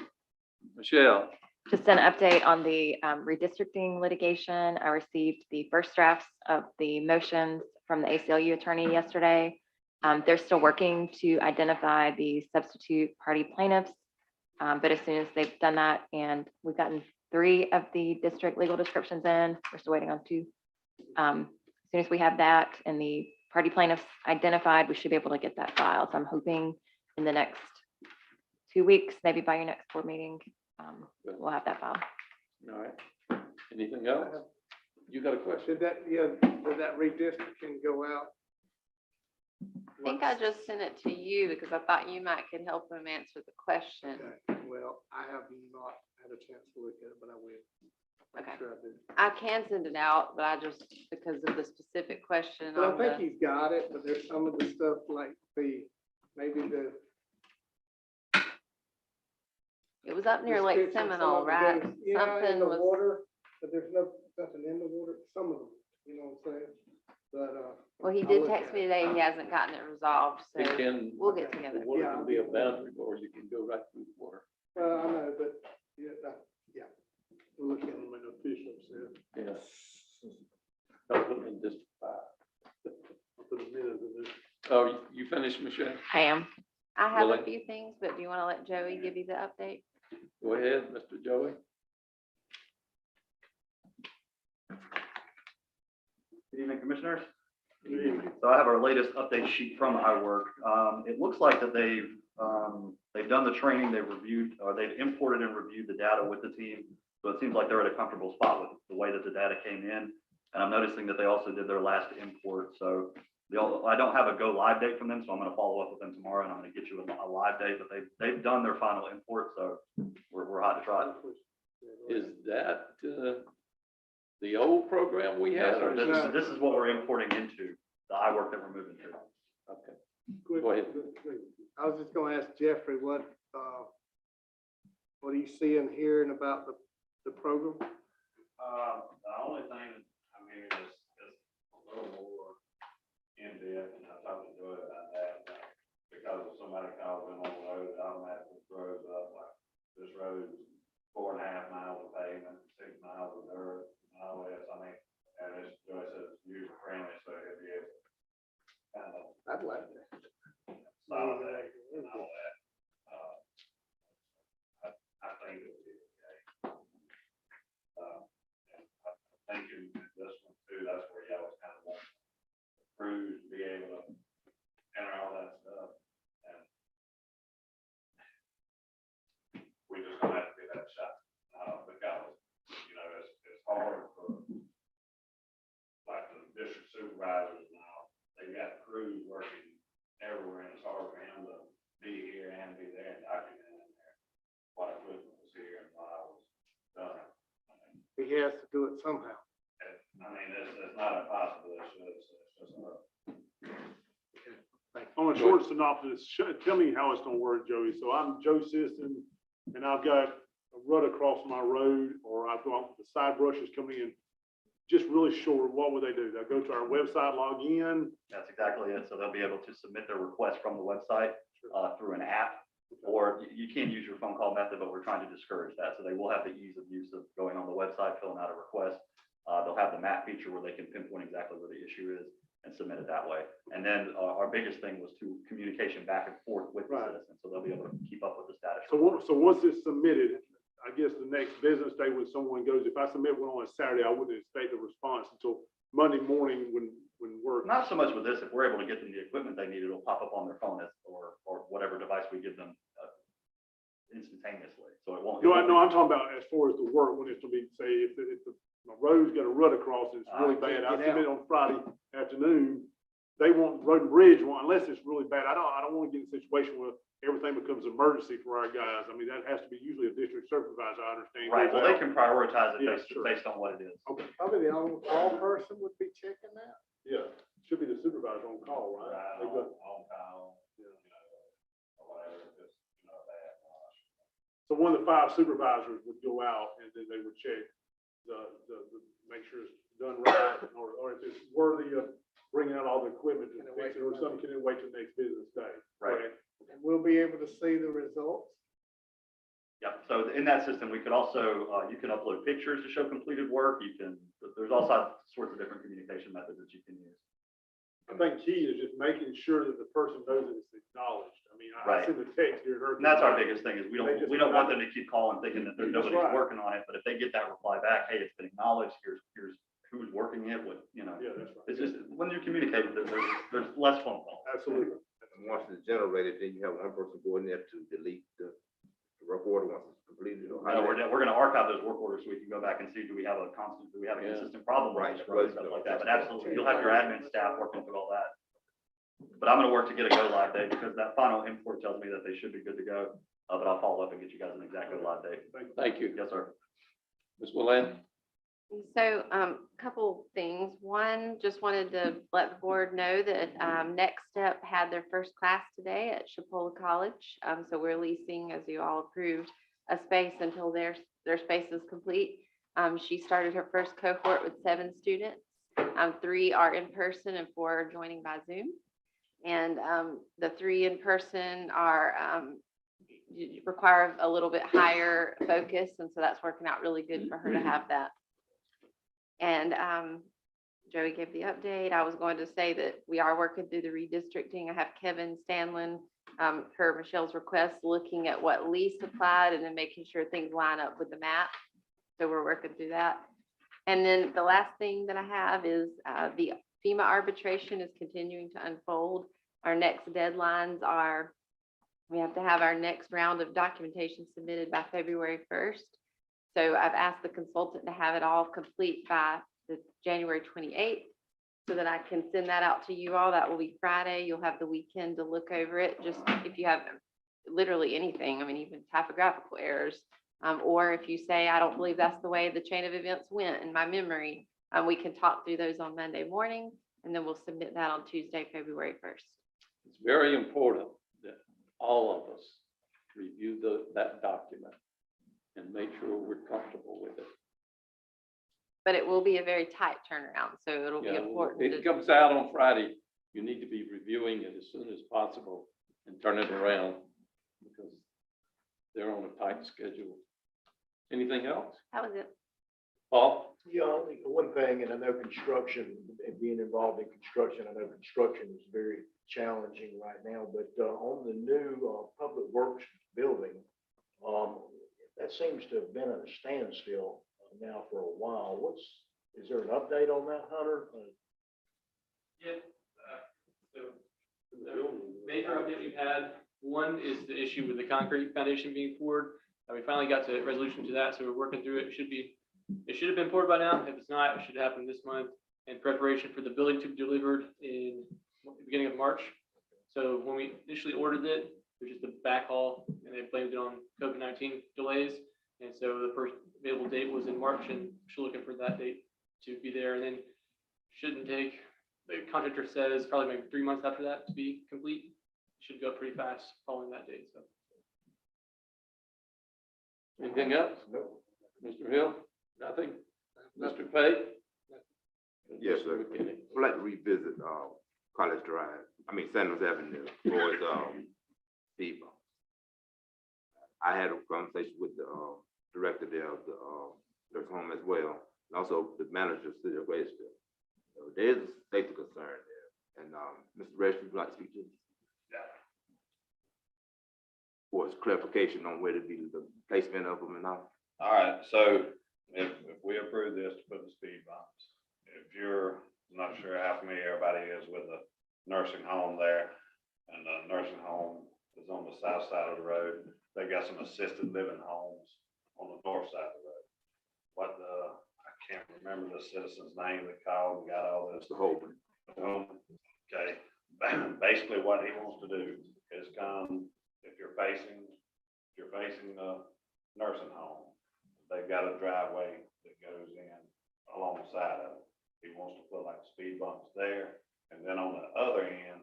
Michelle? Just an update on the redistricting litigation. I received the first drafts of the motions from the ACLU attorney yesterday. They're still working to identify the substitute party plaintiffs. But as soon as they've done that, and we've gotten 3 of the district legal descriptions in, we're still waiting on 2. As soon as we have that and the party plaintiffs identified, we should be able to get that filed. So I'm hoping in the next 2 weeks, maybe by your next board meeting, we'll have that filed. All right. Anything else? You got a question? Did that redistricting go out? I think I just sent it to you because I thought you might could help him answer the question. Okay, well, I have not had a chance to look at it, but I will. Okay. Sure I do. I can send it out, but I just, because of the specific question But I on think the, he's got it, but there's some of the stuff like maybe the. it was up near Lake description, some Seminole, of it right? goes, yeah, in Something the was, water, but there's nothing in the water, some of them, you know what I'm saying? But, well, he I'll did look text at me it. today. He hasn't gotten it resolved, so It can, we'll get the together. water Yeah. can be a boundary, or you can go right through the water. well, I know, but, yeah, we'll look at it. An official said, Yeah. Don't put them in District 5. I'll put a minute in this. Oh, you finished, Michelle? I am. I have Really? a few things, but do you want to let Joey give you the update? Go ahead, Mr. Joey. Good evening, Commissioners. Good evening. So I have our latest update sheet from iWork. It looks like that they've done the training, they've reviewed, or they've imported and reviewed the data with the team. So it seems like they're at a comfortable spot with the way that the data came in. And I'm noticing that they also did their last import. So I don't have a go live date from them, so I'm going to follow up with them tomorrow and I'm going to get you a live date, but they've done their final import. So we're hot to try it. Is that the old program we had? or is This is what we're importing into the iWork that we're moving to. Okay. Quick, Go ahead. I was just gonna ask Jeffrey, what are you seeing, hearing about the program? The only thing, I mean, is a little more in depth, and I talked to Joy about that, because if somebody calls in on the road, it automatically throws up, like, this road is 4.5 miles of pavement, 6 miles of dirt, and all this, I mean, and as Joy says, it's user friendly, so it'd be kind of I'd like that. solid and all that. I think it would be okay. And I think in this one too, that's where y'all was kind of want crews to be able to enter all that stuff. And we just gonna have to give that a shot, because, you know, it's hard for, like, the district supervisors now, they've got crews working everywhere, and it's hard for him to be here and be there and document in there what equipment was here and what I was done. He has to do it somehow. I mean, it's not impossible, it's just a. On a short synopsis, tell me how it's gonna work, Joey. So I'm Joe Siston, and I've got a rut across my road, or I've got the side brushes coming in. Just really short, what would they do? They'll go to our website, log in. That's exactly it. So they'll be able to submit their request from the website through an app, or you can use your phone call method, but we're trying to discourage that. So they will have the ease of use of going on the website, filling out a request. They'll have the map feature where they can pinpoint exactly where the issue is and submit it that way. And then our biggest thing was to communication back and forth with the Right. citizens. So they'll be able to keep up with the status. So once it's submitted, I guess the next business day when someone goes, if I submit one on a Saturday, I wouldn't expect a response until Monday morning when work. Not so much with this, if we're able to get them the equipment they need, it'll pop up on their phone or whatever device we give them instantaneously, so it won't. No, I'm talking about as far as the work, when it's to be, say, if the road's got a rut across, it's really bad, I submit it on Friday afternoon, they want, road and bridge one, unless it's really bad, I don't want to get in a situation where everything becomes emergency for our guys. I mean, that has to be usually a district supervisor, I understand. Right, well, they can prioritize it Yeah, based, sure. based on what it is. Okay, Probably the on-call person would be checking that. yeah, should be the supervisor on call, right? They go- So one of the 5 supervisors would go out and then they would check the make sure it's done right, or if it's worthy of bringing out all the equipment to fix it, or something can wait till next business day. Right. And we'll be able to see the results. Yeah, so in that system, we could also, you can upload pictures to show completed work. You can, there's all sorts of different communication methods that you can use. I think key is just making sure that the person knows that it's acknowledged. I mean, I Right. send the text here. And that's our biggest thing is we They just- don't want them to keep calling thinking that That's nobody's right. working on it, but if they get that reply back, hey, it's been acknowledged, here's who's working it, what, you know. Yeah, that's right. It's just, when you communicate with them, there's less phone calls. Absolutely. And once it's generated, then you have one person go in there to delete the work order once it's completed. Or No, we're gonna archive those work orders so we can go back and see, do we have a Yeah. consistent problem with Right, this, right. stuff like that, but absolutely, you'll have your admin staff working through all that. But I'm gonna work to get a go live date, because that final import tells me that they should be good to go, but I'll follow up and get you guys an exact go live date. Thank you. Yes, sir. Ms. Willan? So, couple things. One, just wanted to let the board know that Next Step had their first class today at Chipola College. So we're leasing, as you all approved, a space until their space is complete. She started her first cohort with 7 students. 3 are in person and 4 are joining by Zoom. And the 3 in person are require a little bit higher focus, and so that's working out really good for her to have that. And Joey gave the update. I was going to say that we are working through the redistricting. I have Kevin Stanlin, per Michelle's request, looking at what lease applied and then making sure things line up with the map. So we're working through that. And then the last thing that I have is the FEMA arbitration is continuing to unfold. Our next deadlines are, we have to have our next round of documentation submitted by February 1st. So I've asked the consultant to have it all complete by the January 28th so that I can send that out to you all. That will be Friday. You'll have the weekend to look over it. Just if you have literally anything, I mean, even typographical errors, or if you say, I don't believe that's the way the chain of events went in my memory, we can talk through those on Monday morning, and then we'll submit that on Tuesday, February 1st. It's very important that all of us review that document and make sure we're comfortable with it. But it will be a very tight turnaround, so it'll be Yeah, important. It comes out on Friday. You need to be reviewing it as soon as possible and turn it around because they're on a tight schedule. Anything else? That was it. Paul? Yeah, only one thing, and I know construction, and being involved in construction, I know construction is very challenging right now, but on the new public works building, that seems to have been at a standstill now for a while. Is there an update on that, Hunter? Yeah, so the major update we've had, one is the issue with the concrete foundation being poured. We finally got to resolution to that, so we're working through it. It should have been poured by now. If it's not, it should happen this month in preparation for the building to be delivered in the beginning of March. So when we initially ordered it, it was just a backhaul, and they blamed it on COVID-19 delays. And so the first available date was in March, and we're looking for that date to be there. And then shouldn't take, the contractor says probably maybe 3 months after that to be complete. Should go pretty fast following that date. So. Anything else? No. Mr. Hill? Nothing? Mr. Pate? Yes, sir. McKinney? I'd like to revisit, College Drive, Sanders Avenue, towards, FEMA. I had a conversation with the, director there of the, nursing home as well, and also the manager of the city of Redistricting. So there's a safety concern there, and, Mr. Resch, would you like to speak to this? Yeah. For clarification on where to be the placement of them and all. All right, so if we approve this to put the speed bumps, if you're not sure how familiar everybody is with the nursing home there, and the nursing home is on the south side of the road, they got some assisted living homes on the north side of the road. I can't remember the citizen's name that called and got all this. Okay, basically what he wants to do is come, if you're facing the nursing home, they've got a driveway that goes in alongside of it. He wants to put like speed bumps there, and then on the other end,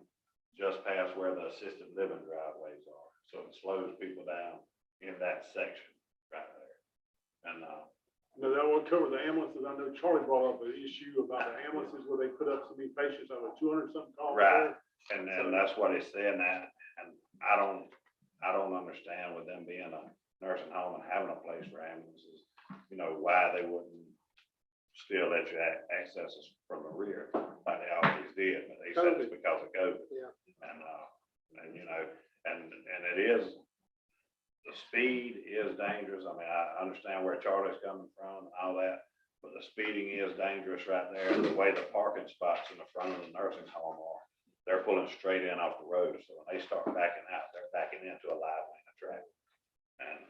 just past where the assisted living driveways are. So it slows people down in that section right there. And, No, that won't cover the ambulances. I know Charlie brought up an issue about the ambulances where they put up so many patients, over 200 something calls. right, and then that's what he's saying that, and I don't understand with them being a nursing home and having a place for ambulances, you know, why they wouldn't still let you access us from the rear like they always did, but they said it's because of COVID. Yeah. And you know, and it is, the speed is dangerous. I mean, I understand where Charlie's coming from and all that, but the speeding is dangerous right there. The way the parking spots in the front of the nursing home are, they're pulling straight in off the road. So when they start backing out, they're backing into a live lane of traffic. And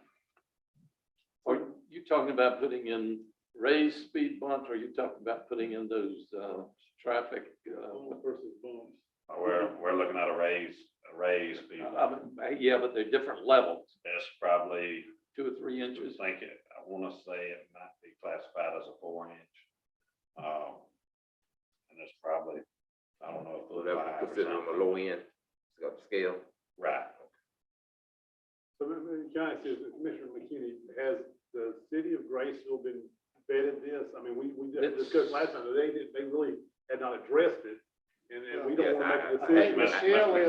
Are you talking about putting in raised speed bumps, or are you talking about putting in those, traffic, Versus bumps. we're looking at a raised speed bump. yeah, but they're different levels, It's probably, 2 or 3 inches. I want to say it might be classified as a 4-inch. And it's probably, I don't know, So that would consider on the low end, it's got the scale. Right. So, can I ask you, Commissioner McKinney, has the city of Graceville been vetted this? I mean, we discussed last time, that they really had not addressed it, and we don't want to make a I think decision. Michelle is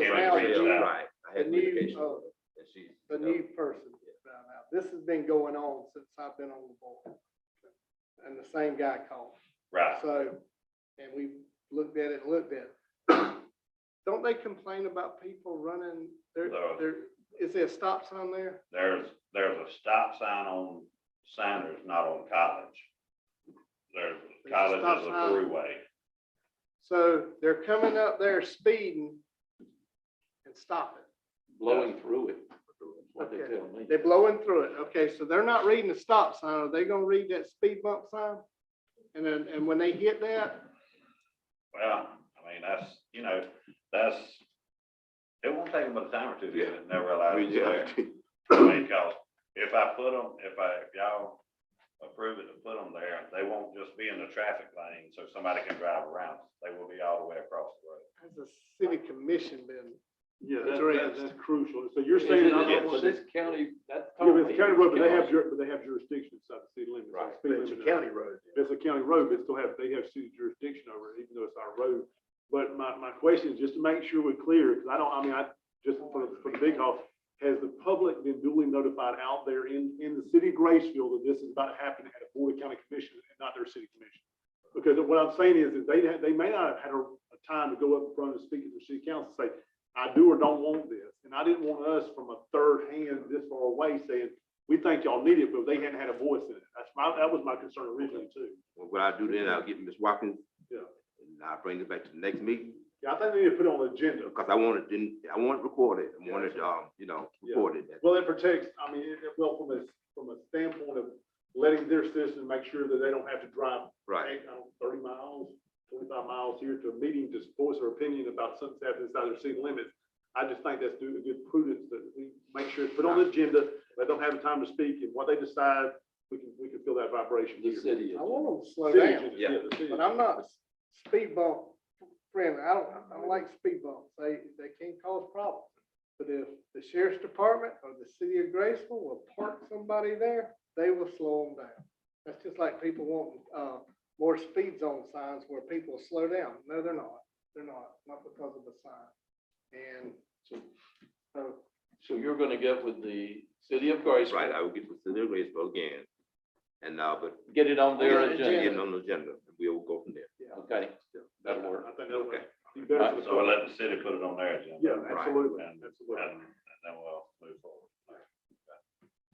now Right. I had the new, communication with her, and the new person. Now, this has been going on since I've been on the board. And the same guy called. Right. So, and we looked at it. Don't they complain about people running, No. is there a stop sign there? There's a stop sign on Sanders, not on College. There's a College stop is a sign. throughway. So they're coming up there speeding and stopping. Blowing through it. That's what they Okay. tell me. They're blowing through it. Okay, so they're not reading the stop sign. Are they gonna read that speed bump sign? And then, and when they hit that, Well, I mean, it won't take them but a time or two to get it, and they realize it's there. I mean, cause if y'all approve it to put them there, they won't just be in the traffic lane so somebody can drive around. They will be all the way across the road. has the city commission been? Yeah, Addressed. that's crucial. So you're Is saying, it for this county, that's. yeah, but it's a county road, but they have jurisdiction inside the city limits. Right, Speed but it's a limit. county road. It's a county road, but they have city jurisdiction over it, even though it's our road. But my question is just to make sure we're clear, because just for the big house, has the public been duly notified out there in the city of Graceville that this is about to happen at a Board of County Commission and not their city commission? Because what I'm saying is they may not have had a time to go up in front and speak at their city council and say, I do or don't want this. And I didn't want us from a third hand this far away saying, we think y'all need it, but they hadn't had a voice in it. That was my concern originally too. Well, what I'll do then, I'll get Ms. Watkins, Yeah. and I'll bring it back to the next meeting, Yeah, I think they need to put it on the agenda. because I want it recorded, I want it, recorded. Well, it protects, from a standpoint of letting their citizens make sure that they don't have to drive Right. 30 miles, 25 miles here to a meeting to voice their opinion about something that's happening inside their city limits. I just think that's doing a good prudence that we make sure it's put on the agenda, let them have time to speak, and what they decide, we can feel that vibration The here. city. I want them to slow City down, agenda, Yeah. the city. but I'm not speed bump friendly. I don't like speed bumps. They can cause problems. But if the sheriff's department or the city of Graceville will park somebody there, they will slow them down. That's just like people wanting, more speed zone signs where people slow down. No, they're not. They're not because of the sign. And So you're gonna get with the city of Graceville. Right, I will get with the city of Graceville again, and, but Get it on their Yeah, agenda. get it on the agenda, and we'll go from there. Okay, that'll work. I think that'll Okay. be better for the So we'll let the city put it on their agenda. Yeah, absolutely, And absolutely. then we'll move forward.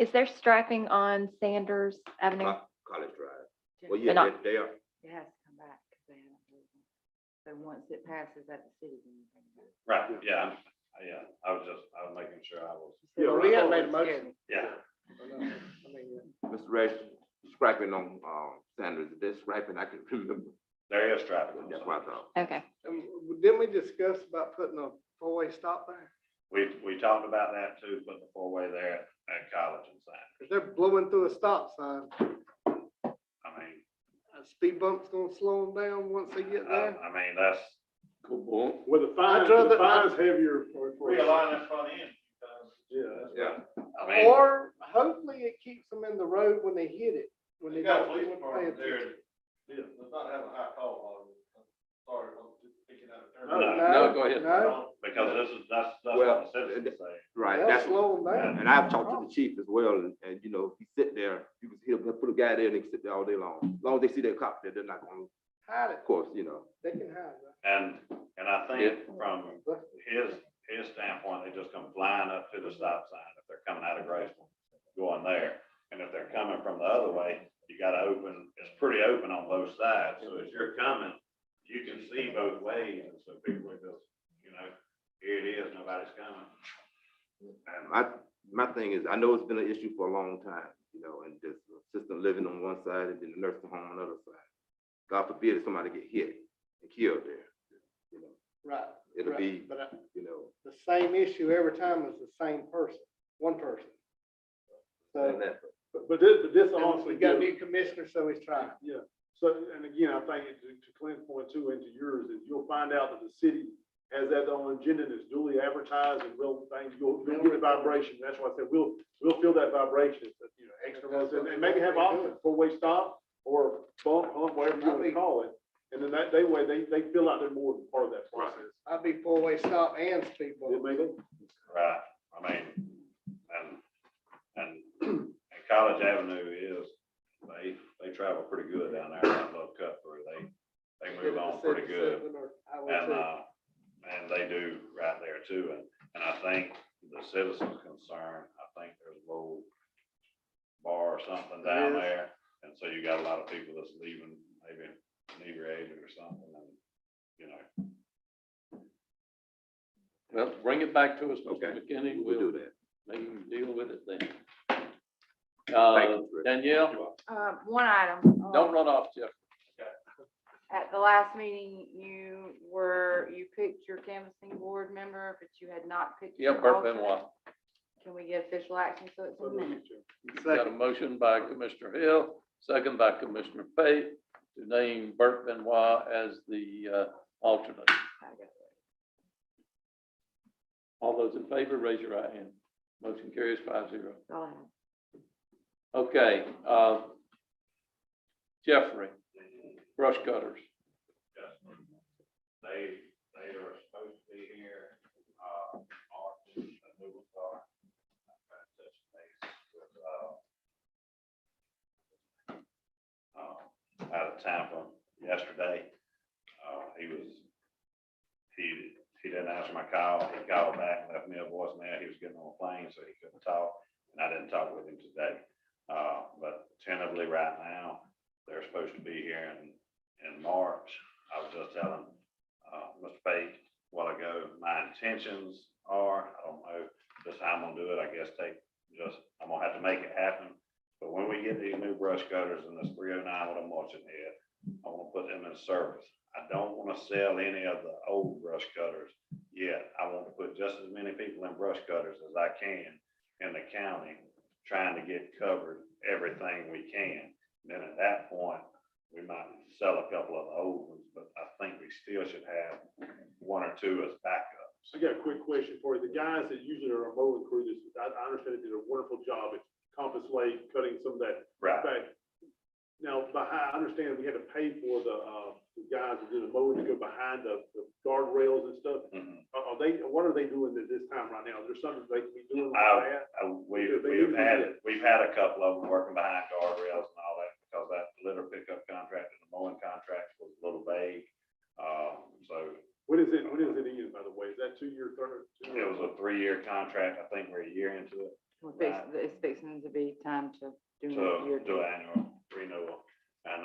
Is there striping on Sanders Avenue? College Drive. Well, But yeah, not- they are. It has to come back because they haven't moved it. So once it passes at the city, then you bring it back. Right, yeah, I was making sure I was, Yeah, Well, we haven't made a motion. yeah. I mean, Mr. Resch, scraping on, Sanders, they're scraping, I can remember. There is traffic. on That's Sunday. what I thought. Okay. didn't we discuss about putting a four-way stop there? We talked about that too, putting the four-way there at College and Sand. Cause they're blowing through a stop sign. I mean, A speed bump's gonna slow them down once they get there. I mean, that's, Cool. Well, the fine, I'd rather- the fine's heavier for. realign that front end. Yeah, that's Yeah. I mean, Or hopefully it keeps them in the road when they hit it, when they don't pay attention. does not have a high call on it. Sorry, I'm just picking out a term. No, go ahead. No, Because that's Well, what the citizens say. Right, they'll that's, slow them down. and I've talked to the chief as well, and you know, he sit there, you can hear, put a guy there and they can sit there all day long. As long as they see that cop there, they're not gonna, Hide of it, course, you know. they can hide it. And I think from his standpoint, they just come flying up to the stop sign if they're coming out of Graceville, going there. And if they're coming from the other way, you gotta open, it's pretty open on both sides. So as you're coming, you can see both ways. And so people are just, you know, here it is, nobody's coming. And my thing is, I know it's been an issue for a long time, you know, and just assistant living on one side and then the nursing home on the other side. God forbid if somebody get hit and killed there, you know, Right. it'll right. be, But you know. the same issue every time is the same person, one person. So, and that- But this and also. we got a gives- new commissioner, so he's trying. Yeah, so, and again, I think to Clint's point too, and to yours, is you'll find out that the city has that on agenda and it's duly advertised and real things, you'll get the vibration. That's why I said, we'll feel that vibration, that, you know, extra ones, and maybe have options, four-way stop or bump, hump, whatever you want to call it. And then that way, they feel like they're more than part of that process. I'd be four-way stop and speed It bump. may be. Right, I mean, and College Avenue is, they travel pretty good down there, that little cut through, they move on pretty good. And they do right there too, and I think the citizens concerned, I think there's a little bar or something down there, and so you got a lot of people that's leaving, maybe inebriated or something, and, you know. Well, bring it back to us, Mr. Okay, McKinney. we'll do that. Maybe deal with it then. Thank you, Chris. Danielle, One item. don't run off, Jeff. At the last meeting, you picked your canvassing board member, but you had not picked. Yeah, your Bert alternate. Benoit. Can we get official action so it's in minutes? Got a motion by Commissioner Hill, second by Commissioner Pate to name Bert Benoit as the alternate. All those in favor, raise your right hand. Motion carries 5-0. Go ahead. Okay, Jeffrey, brush cutters. They are supposed to be here, March, the moving car. Touch base with, out of Tampa yesterday. He didn't answer my call. He called back and left me a voicemail. He was getting on a plane, so he couldn't talk, and I didn't talk with him today. But tentatively right now, they're supposed to be here in March. I was just telling Mr. Pate a while ago, my intentions are, I don't know just how I'm gonna do it, I guess I'm gonna have to make it happen. But when we get these new brush cutters and this 309 with a mulching head, I wanna put them in service. I don't wanna sell any of the old brush cutters yet. I want to put just as many people in brush cutters as I can in the county, trying to get covered everything we can. Then at that point, we might sell a couple of the old ones, but I think we still should have one or two as backups. I got a quick question for you. The guys that usually are mowing crew, I understand they did a wonderful job at Compass Lake, cutting some of that Right. back. Now, I understand we had to pay for the guys that do the mowing to go behind the guardrails and stuff. Mhm. What are they doing at this time right now? Is there something they can be doing like that? We've had a couple of them working behind guardrails and all that, because that litter pickup contract and the mowing contract was a little vague. So When is it end, by the way? Is that 2 years 2 or 3. It was a 3-year contract. I think we're a year into it. It's fixing to be time to do To a year. do an annual renewal. And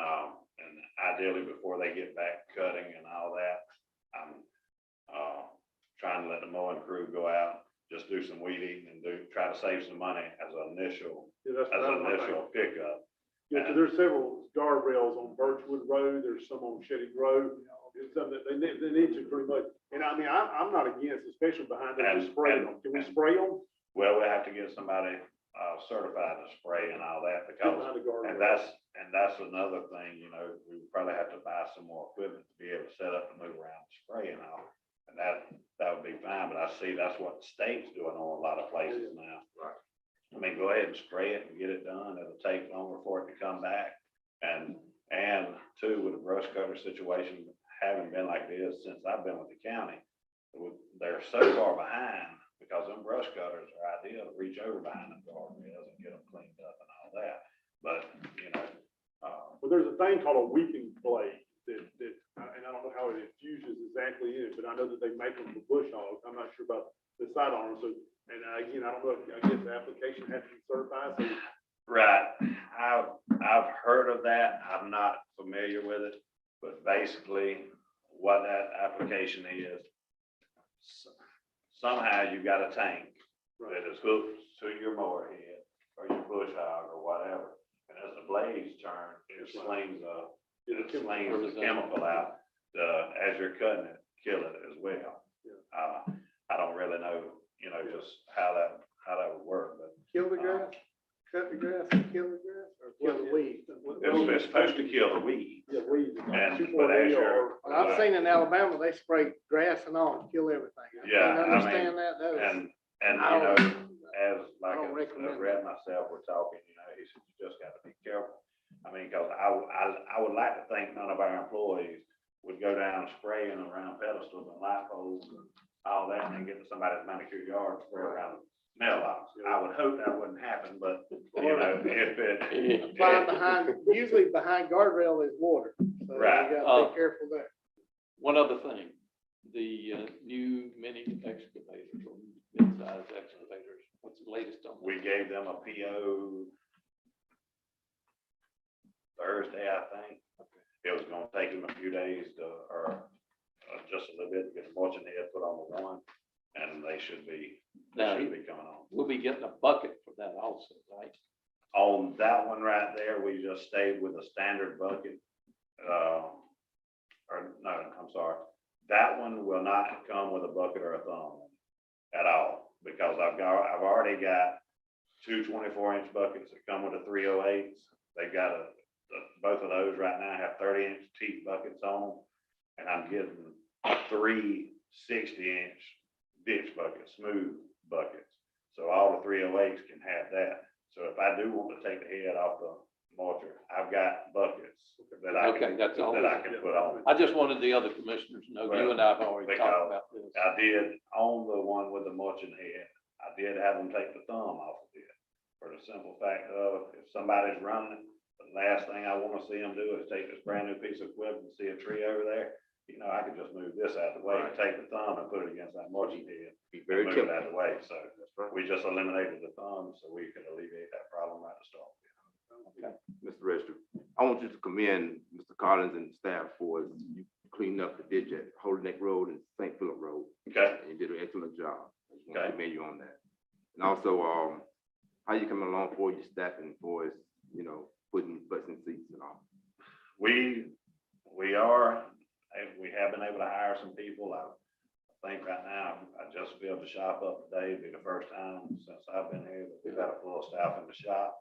ideally, before they get back cutting and all that, I'm, trying to let the mowing crew go out, just do some weed eating and try to save some money as an initial, pickup. Yeah, because there's several guardrails on Birchwood Road, there's some on Shetty Road, it's something that they need to pretty much, and I mean, I'm not against, especially behind them, And- spraying them. Can we spray them? Well, we have to get somebody, certified to spray and all that because, Behind the guardrail. and that's another thing, you know, we would probably have to buy some more equipment to be able to set up and move around and spray and all. And that would be fine, but I see that's what the state's doing on a lot of places now. Right. I mean, go ahead and spray it and get it done. It'll take longer for it to come back. And two, with the brush cutter situation having been like it is since I've been with the county, they're so far behind because them brush cutters are ideal to reach over behind the guardrails and get them cleaned up and all that. But, you know, Well, there's a thing called a weeping blade that, and I don't know how it infuses exactly in it, but I know that they make them for bush hogs. I'm not sure about the side arms, so, and again, I don't know, I guess the application has to be certified, so. right. I've heard of that. I'm not familiar with it, but basically what that application is, somehow you got a tank that is hooked to your mower head or your bush hog or whatever. And as the blades turn, it slings the chemical out, as you're cutting it, kill it as well. I don't really know, you know, just how that would work, but Kill the grass, cut the grass and kill the grass, or kill the weeds? it's supposed to kill the weeds. Yeah, weeds. But as you're. Well, I've seen in Alabama, they spray grass and all, to kill everything. I Yeah, can't I understand that, though. And, I you know, don't- as like I don't recommend Red and myself were talking, you know, he said, you just gotta be careful. I mean, cause I would like to think none of our employees would go down spraying around pedestals and light poles and all that and then get to somebody's manicure yard and spray around mailbox. I would hope that wouldn't happen, but you know, if it. Apply behind, usually behind guardrail is water, so you Right. gotta be careful there. One other thing, the new mini excavators or mid-size excavators, what's the latest on that? We gave them a PO Thursday, I think. It was gonna take them a few days or just a little bit to get the mulching head put on the one, and they should be coming on. We'll be getting a bucket for that also, right? On that one right there, we just stayed with a standard bucket. Or no, I'm sorry. That one will not come with a bucket or a thumb at all, because I've already got two 24-inch buckets that come with the 308s. They've got both of those right now have 30-inch teeth buckets on them. And I'm getting 3 60-inch ditch buckets, smooth buckets. So all the 308s can have that. So if I do want to take the head off the mulcher, I've got buckets that I can put on it. I just wanted the other commissioners to know, you and I have already talked about this. I did on the one with the mulching head, I did have them take the thumb off of it. For the simple fact of, if somebody's running it, the last thing I want to see them do is take this brand new piece of equipment and see a tree over there. You know, I could just move this out of the way and take the thumb and put it against that mulching head. Very Move it careful. out of the way. So we just eliminated the thumb so we could alleviate that problem right to start. Okay. Mr. Register, I want you to commend Mr. Collins and staff for you cleaning up the ditch at Holy Neck Road and St. Philip Road. Okay. And you did an excellent job. I just want to Okay. commend you on that. And also, how you coming along for your staffing for, you know, putting butts in seats and all? We have been able to hire some people. I think right now, I just built the shop up today. It'll be the first time since I've been here that we've got a full staff in the shop.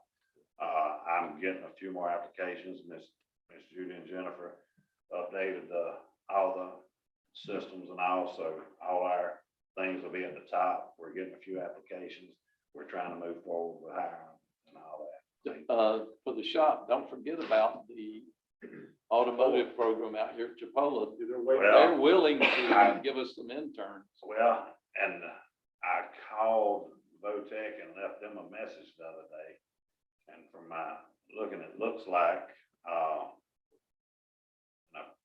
I'm getting a few more applications. Miss Judy and Jennifer updated all the systems and also all our things will be at the top. We're getting a few applications. We're trying to move forward with hiring and all that. For the shop, don't forget about the automotive program out here at Chipola. They're willing to give us some interns. Well, and I called Votech and left them a message the other day. And from my looking, it looks like, I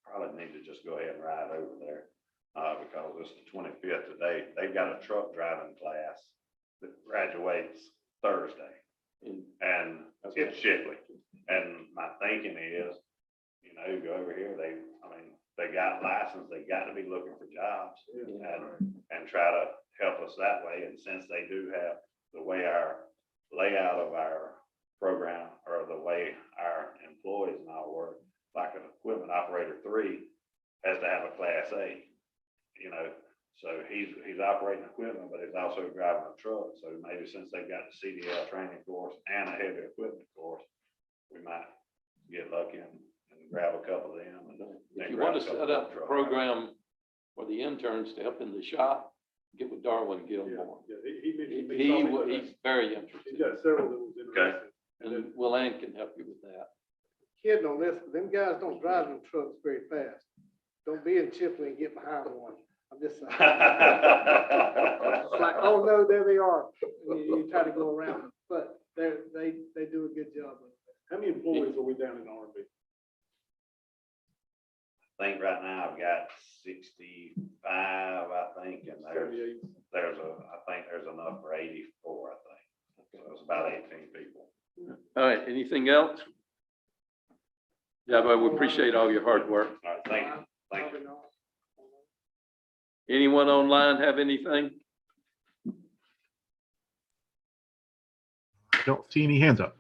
probably need to just go ahead and ride over there. because it's the 25th today. They've got a truck driving class that graduates Thursday. And it's Shipley. And my thinking is, you know, go over here, they got license, they got to be looking for jobs and try to help us that way. And since they do have the way our layout of our program or the way our employees and all work, like an equipment operator 3 has to have a class A, you know, so he's operating equipment, but he's also driving a truck. So maybe since they've got the CDL training course and a heavy equipment course, we might get lucky and grab a couple of them. If you want to set up a program for the interns to help in the shop, get with Darwin Gilmore. Yeah, he mentioned. he told me about that. He's very interested. He's got several that was interested. And Will Ann can help you with that. Kidding on this, but them guys don't drive them trucks very fast. Don't be in Chipley and get behind one. I'm just saying. It's like, oh no, there they are. And you try to go around them, but they do a good job. How many employees are we down in R&B? I think right now I've got 65, I think, and there's enough for 84, I think. So it's about 18 people. All right, anything else? Yeah, but we appreciate all your hard work. All right, thank you. Thank you. Anyone online have anything? I don't see any hands up.